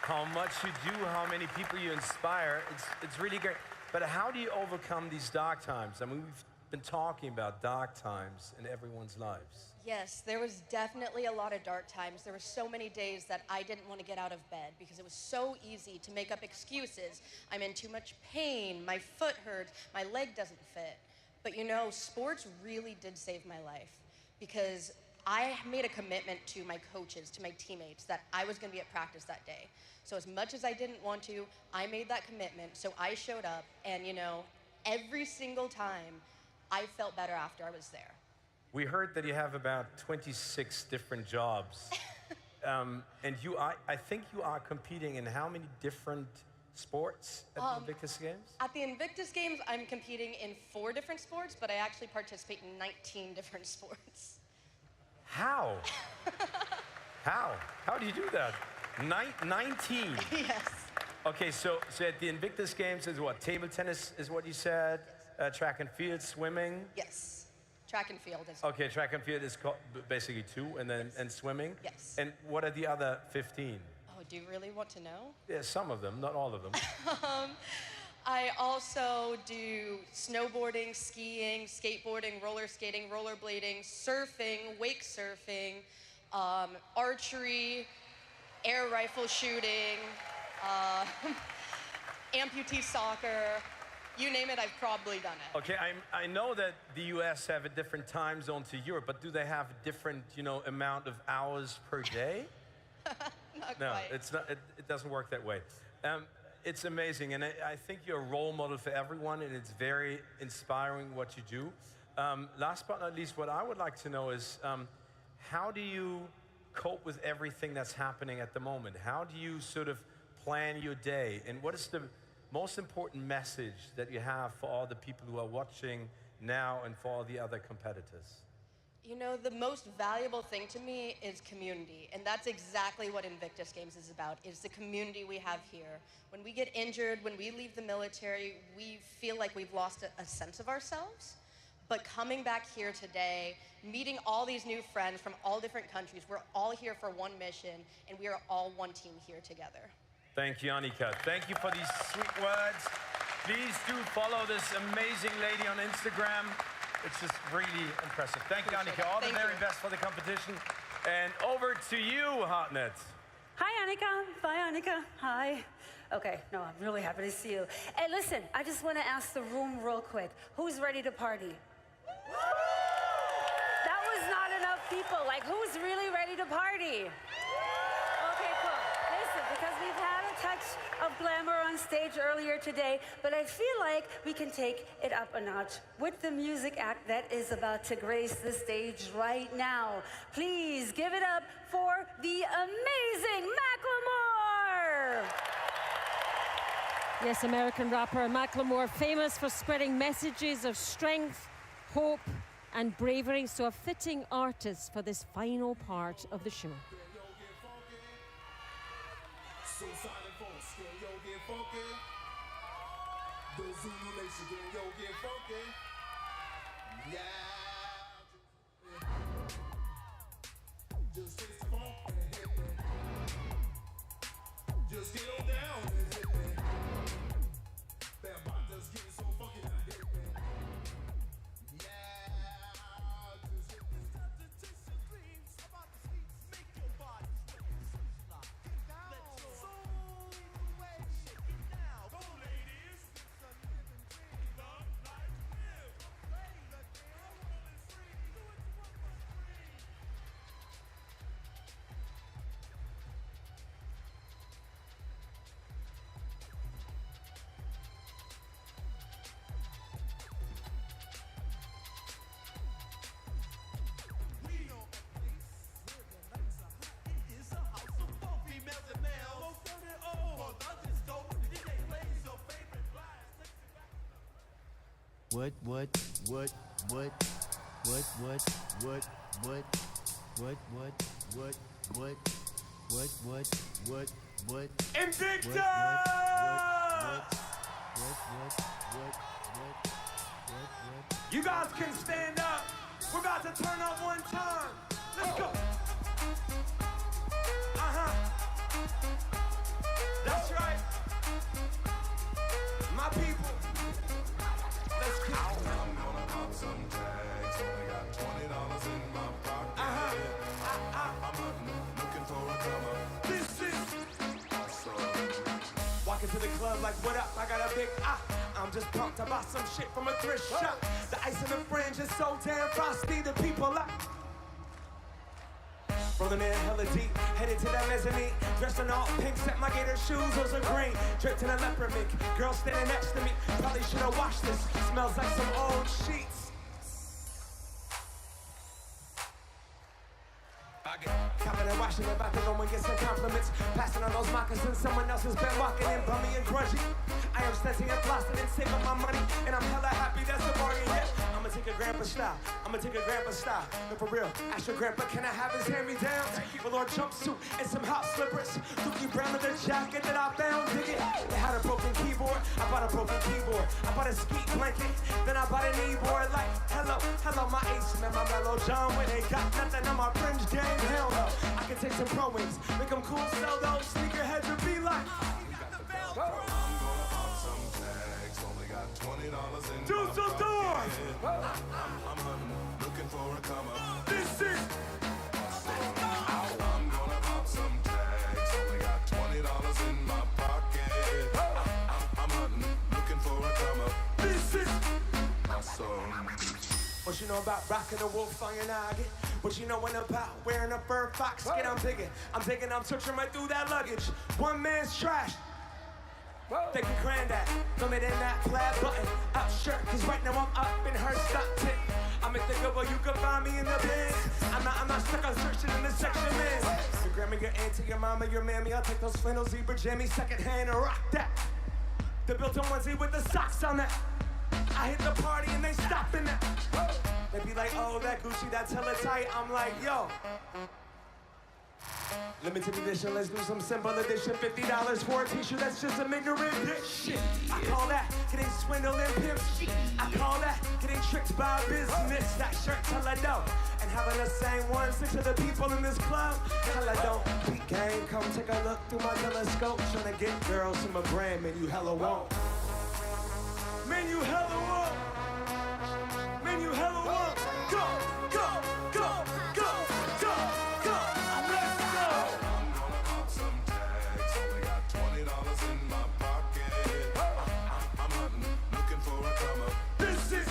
how much you do, how many people you inspire. It's really great. But how do you overcome these dark times? I mean, we've been talking about dark times in everyone's lives. Yes, there was definitely a lot of dark times. There were so many days that I didn't want to get out of bed because it was so easy to make up excuses. I'm in too much pain, my foot hurts, my leg doesn't fit. But you know, sports really did save my life, because I made a commitment to my coaches, to my teammates, that I was going to be at practice that day. So as much as I didn't want to, I made that commitment, so I showed up, and you know, every single time, I felt better after I was there. We heard that you have about 26 different jobs. And I think you are competing in how many different sports at the Invictus Games? At the Invictus Games, I'm competing in 4 different sports, but I actually participate in 19 different sports. How? How do you do that? 19? Yes. Okay, so at the Invictus Games is what? Table tennis is what you said? Track and field, swimming? Yes. Track and field is. Okay, track and field is basically 2, and then yes. and swimming? Yes. And what are the other 15? Oh, do you really want to know? Yeah, some of them, not all of them. I also do snowboarding, skiing, skateboarding, roller skating, rollerblading, surfing, wake surfing, archery, air rifle shooting, amputee soccer. You name it, I've probably done it. Okay, I know that the US have a different time zone to Europe, but do they have a different, amount of hours per day? Not no, quite. it's not. It doesn't work that way. It's amazing, and I think you're a role model for everyone, and it's very inspiring what you do. Last but not least, what I would like to know is, how do you cope with everything that's happening at the moment? How do you sort of plan your day, and what is the most important message that you have for all the people who are watching now and for all the other competitors? You know, the most valuable thing to me is community, and that's exactly what Invictus Games is about, is the community we have here. When we get injured, when we leave the military, we feel like we've lost a sense of ourselves. But coming back here today, meeting all these new friends from all different countries, we're all here for one mission, and we are all one team here together. Thank you, Annika. Thank you for these sweet words. Please do follow this amazing lady on Instagram. It's just really impressive. Thank you, Annika. All the very best for the competition. And over to you, Hartnett. Hi, Annika. Bye, Annika. Hi. Okay, no, I'm really happy to see you. Hey, listen, I just want to ask the room real quick. Who's ready to party? That was not enough people. Like, who's really ready to party? Okay, cool. Listen, because we've had a touch of glamour on stage earlier today, but I feel like we can take it up a notch with the music act that is about to grace the stage right now. Please give it up for the amazing Macklemore! Yes, American rapper Macklemore, famous for spreading messages of strength, hope, and bravery, so a fitting artist for this final part of the show. Just get on down and hit me. That bot just getting so funky now. Hit me. Yeah, just hit me. Start to chase your dreams about the streets. Make your body sweat. Get down. Let your soul lead the way. Shake it down. Go, ladies. It's a living dream. Love, life, live. Play the game. Invictus! You guys can stand up. We're about to turn up one time. Let's go. That's right. My people. Let's go. I'm gonna pop some tags. Only got $20 in my pocket. I'm hunting, looking for a come up. This is walking to the club like, what up? I got a big I'm just pumped. I bought some shit from a thrift shop. The ice in the fringe is so damn frosty. The people like rolling in hella deep, headed to that mezzanine. Dressed in all pink, set my gator shoes, those are green. Draped in a leopard mink, girl standing next to me. Probably should have washed this, smells like some old sheets. Copping and washing, about to go and get some compliments. Passing on those moccasins, someone else has been walking in, bummy and grungy. I am stunting and flossing and saving my money, and I'm hella happy that's a bargain, yeah. I'ma take a grandpa style, no for real, ask your grandpa, can I have his hand-me-downs? Velour jumpsuit and some hot slippers. Dookie brown leather jacket that I found, dig it. They had a broken keyboard, I bought a broken keyboard. I bought a skeet blanket, then I bought a kneeboard. Like, hello, my ace man, my mellow John. When they got nothing on my fringe game, hell no. I can take some pro wings, make them cool, sell those sneakerheads and be like, I'm gonna pop some tags. Only got $20 in Düsseldorf! I'm hunting, looking for a come up. This is I'm gonna pop some tags. Only got $20 in my pocket. I'm hunting, looking for a come up. This is my song. what you know about rocking a wolf on your noggin? What you know about wearing a fur fox skin? I'm digging, I'm searching right through that luggage. One man's trash. Thank you, granddad. Throw it in that plaid button up shirt, cause right now I'm up in her stock tip. I make the good boy, you can find me in the bins. I'm not stuck on searching in the section bins. Your grandma, your auntie, your mama, your mammy, I'll take those flannel zebra jammies secondhand and rock that. The built-in onesie with the socks on that. I hit the party and they stop in that. They be like, oh, that Gucci, that's hella tight. I'm like, yo. Limited edition, let's do some simple edition. $50 for a t-shirt, that's just some ignorant bitch shit. I call that getting swindled and pimped. I call that getting tricked by business. That shirt hella dope. And having the same one stick to the people in this club. Hella don't beat game, come take a look through my telescope. Trying to get girls from a brand, man, you hella won't. Man, you hella won't. Man, you hella won't. Go, go, go, go, go, go. Let's go. I'm gonna pop some tags. Only got $20 in my pocket. I'm hunting, looking for a come up. This is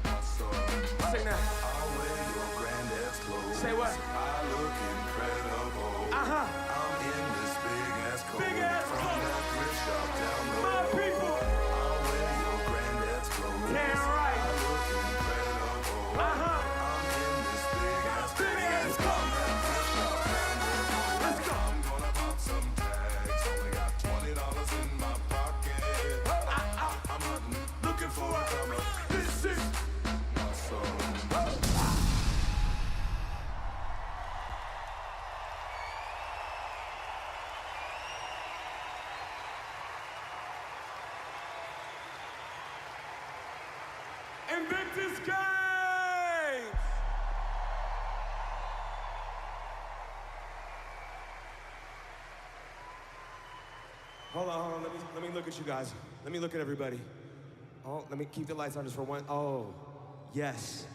my song. Sing that. I'll wear your granddad's clothes. Say what? I look incredible. I'm in this big ass coat. Big ass from coat. that thrift shop down the My road. people. I'll wear your granddad's clothes. Damn right. I look incredible. I'm in this big ass coat. Let's go. From that thrift shop down the road. Let's go. I'm gonna pop some tags. Only got $20 in my pocket. I'm hunting, Looking for a come up. This is My song. Invictus Games! Hold on. Let me look at you guys. Let me look at everybody. Oh, let me keep the lights on just for one. Oh, yes.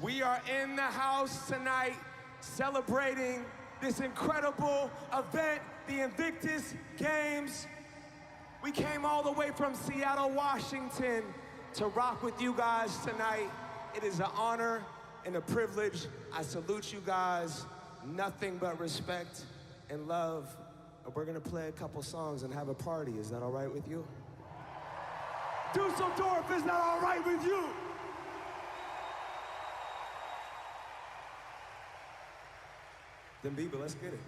We are in the house tonight celebrating this incredible event, the Invictus Games. We came all the way from Seattle, Washington to rock with you guys tonight. It is an honor and a privilege. I salute you guys. Nothing but respect and love. We're gonna play a couple songs and have a party. Is that all right with you? Düsseldorf, is that all right with you? Then Bieber, let's get it.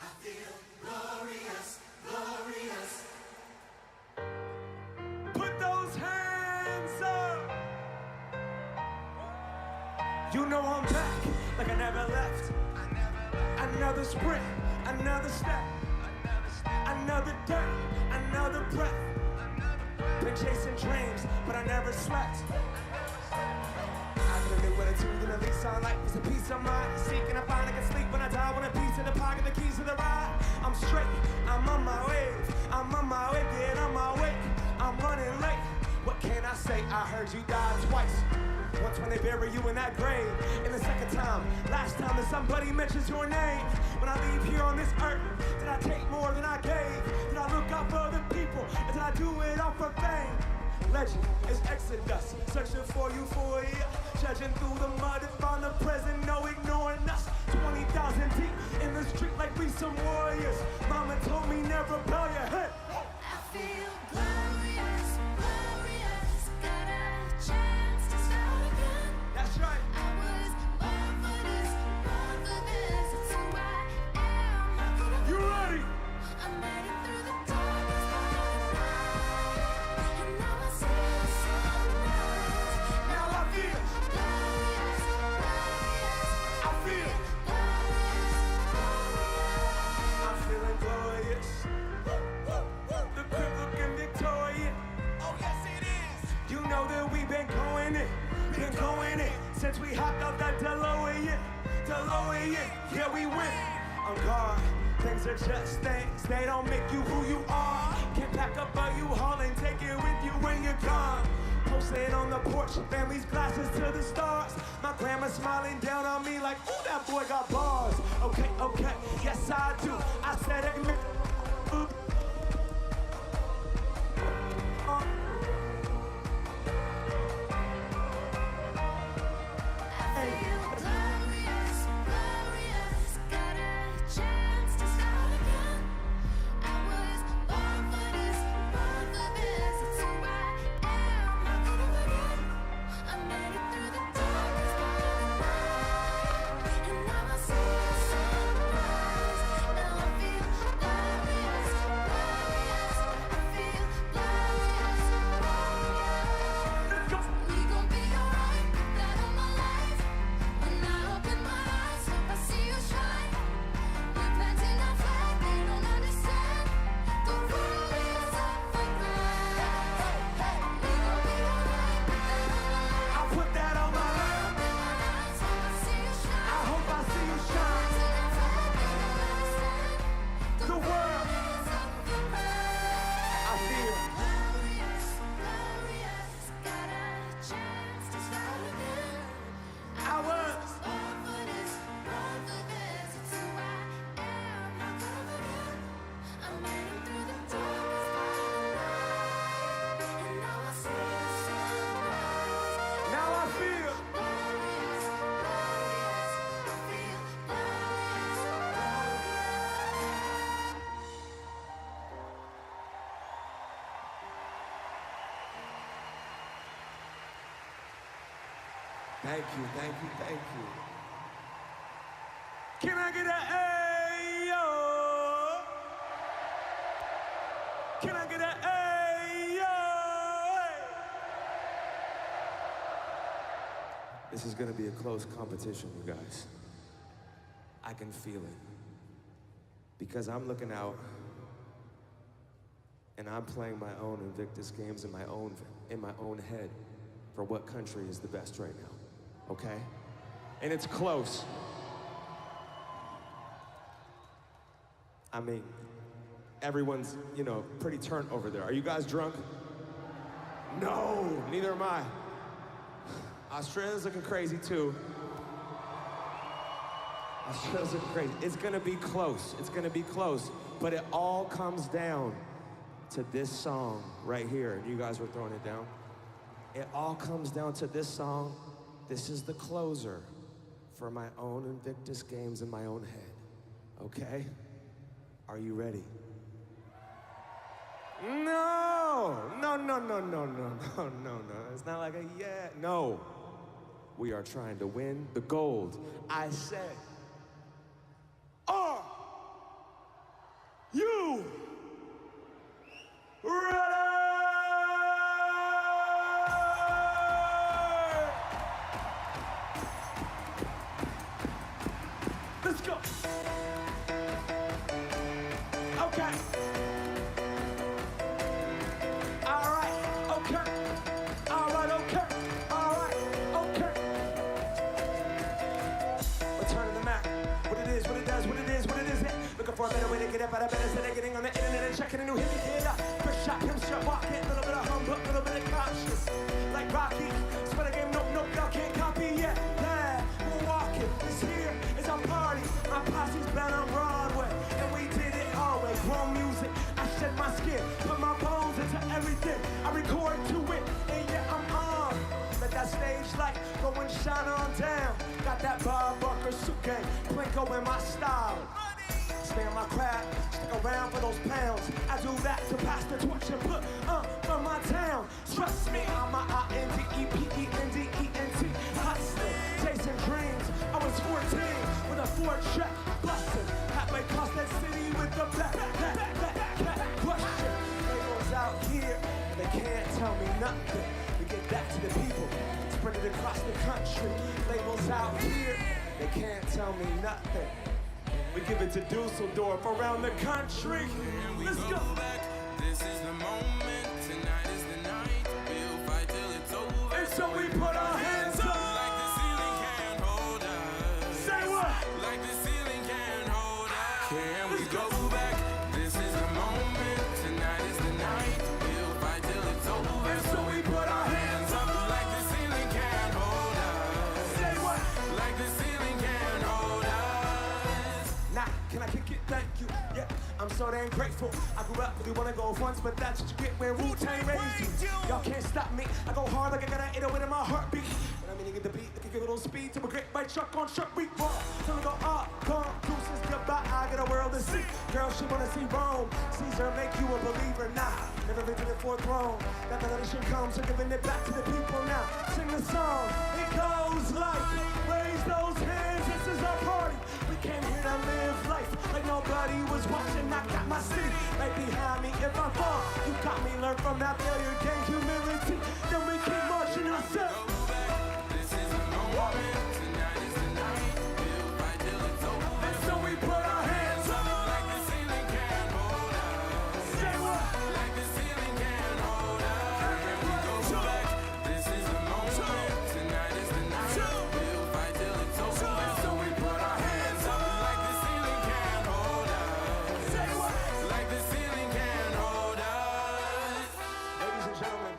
I feel glorious, glorious. like I never left. Another sprint, another step, another dirt, another breath. Been chasing dreams, but I never slept. I could live with a tooth and at least sound like it's a piece of mind. Seeking I find I can sleep when I die. Want a piece in the pocket, the keys to the ride. I'm straight, I'm on my wave. I'm on my way, get on my way. I'm running late. What can I say? I heard you died twice. Once when they bury you in that grave, and the second time, last time that somebody mentions your name. When I leave here on this earth, did I take more than I gave? Did I look out for other people, or did I do it all for fame? Legend is Exodus, searching for euphoria, judging through the mud and find the present, no ignoring us. 20,000 deep in the street like we some warriors. Mama told me never bow your head. I feel glorious, glorious. Got a chance to start again. That's right. I was born for this, born for this. It's who I am. I could have You ready? I made it through the darkest part of the night, and now I see the sunrise. Now I feel, Glorious, glorious. I feel, I'm feeling glorious. The crib looking victorious. Oh yes it is. You know that we've been going it since we hopped off that DeLorean. Yeah, we win. On guard, things are just things. They don't make you who you are. Can pack up a U-Haul and take it with you when you're gone. Posted on the porch, family's glasses to the stars. My grandma smiling down on me like, ooh, that boy got bars. Okay, yes I do. I said it. I feel glorious, glorious. Got a chance to start again. I was born for this, born for this. It's who I am. I could have again. I made it through the darkest part of the night, and now I see the sunrise. Now I feel glorious, glorious. I feel glorious, glorious. We gon' be alright. That all my life. When I open my eyes, hope I see you shine. We're planting our flag, they don't understand. The world is up for grabs. We gon' be alright. That all my life. I put that on my life. Open my eyes, hope I see you shine. I hope I see you shine. Planting our flag, they don't understand. The world, is up for grabs. I feel. Glorious, glorious. Got a chance to start again. I was. Born for this, born for this. It's who I am. I could have again. I made it through the darkest part of the night, and now I see the sunrise. Now I feel. Glorious, glorious. I feel glorious, glorious. Thank you. Can I get an ayo? Can I get an ayo? This is gonna be a close competition, you guys. I can feel it. Because I'm looking out and I'm playing my own Invictus Games in my own head for what country is the best right now, okay? And it's close. I mean, everyone's, pretty turnt over there. Are you guys drunk? No, neither am I. Australia's looking crazy too. Australia's looking crazy. It's gonna be close, but it all comes down to this song right here. And you guys were throwing it down. It all comes down to this song. This is the closer for my own Invictus Games in my own head, okay? Are you ready? No. It's not like a yeah. No. We are trying to win the gold. I said, are you ready? Let's go. Okay. All right. Okay. All right. Okay. All right. Okay. Return to the Mac. What it is, what it does, what it is, what it isn't. Looking for a better way to get up out of bed instead of getting on the internet and checking a new hit to get up. First shot, him shot, walking, a little bit of humbug, a little bit of conscious. Like Rocky, spin a game, nope, nope, y'all can't copy yet. Yeah, we're walking, this here is our party. My posse's been on Broadway, and we did it always. Grown music, I shed my skin, put my bones into everything. I record to it, and yeah, I'm on. Let that stage light go and shine on down. Got that Bob Barker suit game, Plinko in my style. Stay on my craft, stick around for those pounds. I do that to pass the torch and put from my town. Trust me, I'm a INDEPENDENT hustling, chasing dreams. I was 14 with a 4-track busting. Halfway across that city with the black question. Labels out here, they can't tell me nothing. We get back to the people, spread it across the country. Labels out here, they can't tell me nothing. We give it to Düsseldorf, around the country. Let's go. This is the moment, tonight is the night. We'll fight till it's over. And so we put our hands up. Like the ceiling can't hold us. Say what? Like the ceiling can't hold us. Can we go back? This is the moment, tonight is the night. We'll fight till it's over. And so we put our hands up. Like the ceiling can't hold us. Say what? Like the ceiling can't hold us. Nah, can I kick it? Thank you. Yeah, I'm so damn grateful. I grew up really wanna go once, but that's what you get when Wu-Tang raised you. Y'all can't stop me. I go hard like I got an 808 in my heartbeat. When I mean to get the beat, I can give a little speed to a great bite truck on truck week. Till I go up, gone, deuces, goodbye. I got a world to see. Girl, she wanna see Rome. Caesar make you a believer. Nah, never been to the fourth throne. That revelation comes, so giving it back to the people now. Sing the song. It goes like, raise those hands. This is our party. We came here to live life like nobody was watching. I got my city right behind me. If I fall, you got me. Learn from that failure, gain humility. Then we keep marching ourselves. This is the moment, tonight is the night. We'll fight till it's over. And so we put our hands up. Like the ceiling can't hold us. Say what? Like the ceiling can't hold us. Can we go back? This is the moment, tonight is the night. We'll fight till it's over. And so we put our hands up. Like the ceiling can't hold us. Say what? Like the ceiling can't hold us. Ladies and gentlemen,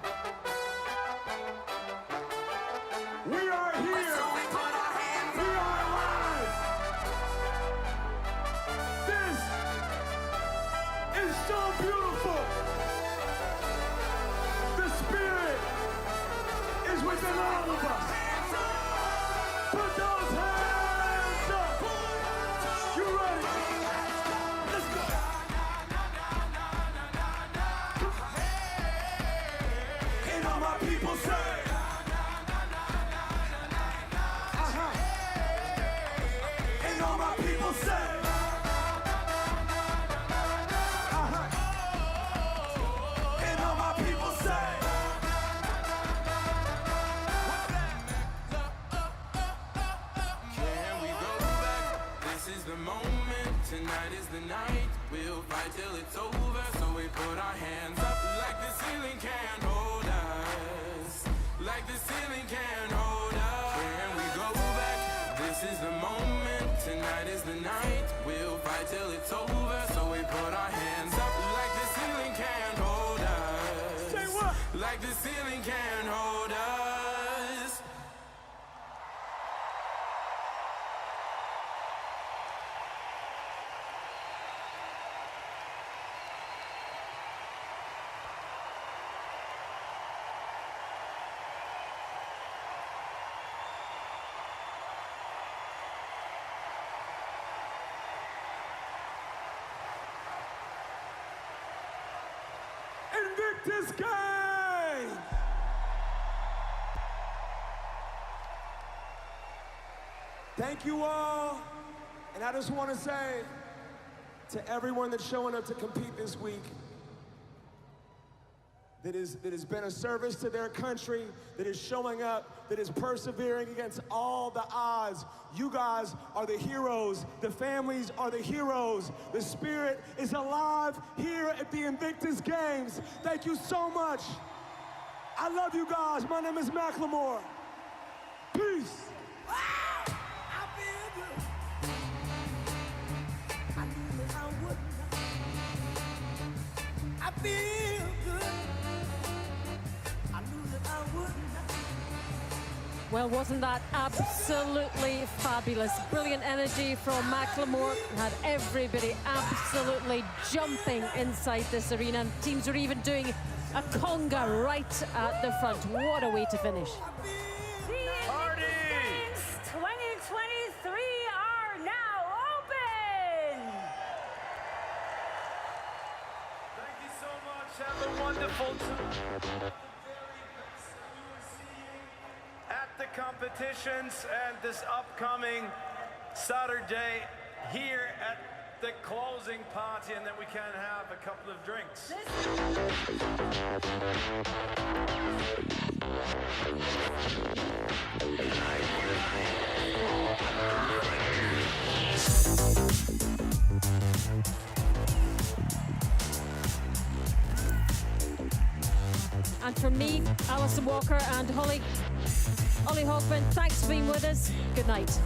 we are here. We are alive. This is so beautiful. The spirit is within all of us. Put those hands up. You ready? Let's go. And all my people say. And all my people say. And all my people say. Can we go back? This is the moment, tonight is the night. We'll fight till it's over, so we put our hands up. Like the ceiling can't hold us. Like the ceiling can't hold us. Can we go back? This is the moment, tonight is the night. We'll fight till it's over, so we put our hands up. Like the ceiling can't hold us. Say what? Like the ceiling can't hold us. Invictus Games! Thank you all. And I just want to say to everyone that's showing up to compete this week, that has been a service to their country, that is showing up, that is persevering against all the odds. You guys are the heroes. The families are the heroes. The spirit is alive here at the Invictus Games. Thank you so much. I love you guys. My name is Macklemore. Peace. I feel good. I knew that I would. Well, wasn't that absolutely fabulous? Brilliant energy from Macklemore. Had everybody absolutely jumping inside this arena. And teams are even doing a conga right at the front. What a way to finish. The Invictus Games 2023 are now open. Thank you so much. Have a wonderful time. At the competitions and this upcoming Saturday here at the closing party, and then we can have a couple of drinks. And from me, Alison Walker and Ollie Hoffman, thanks for being with us. Good night.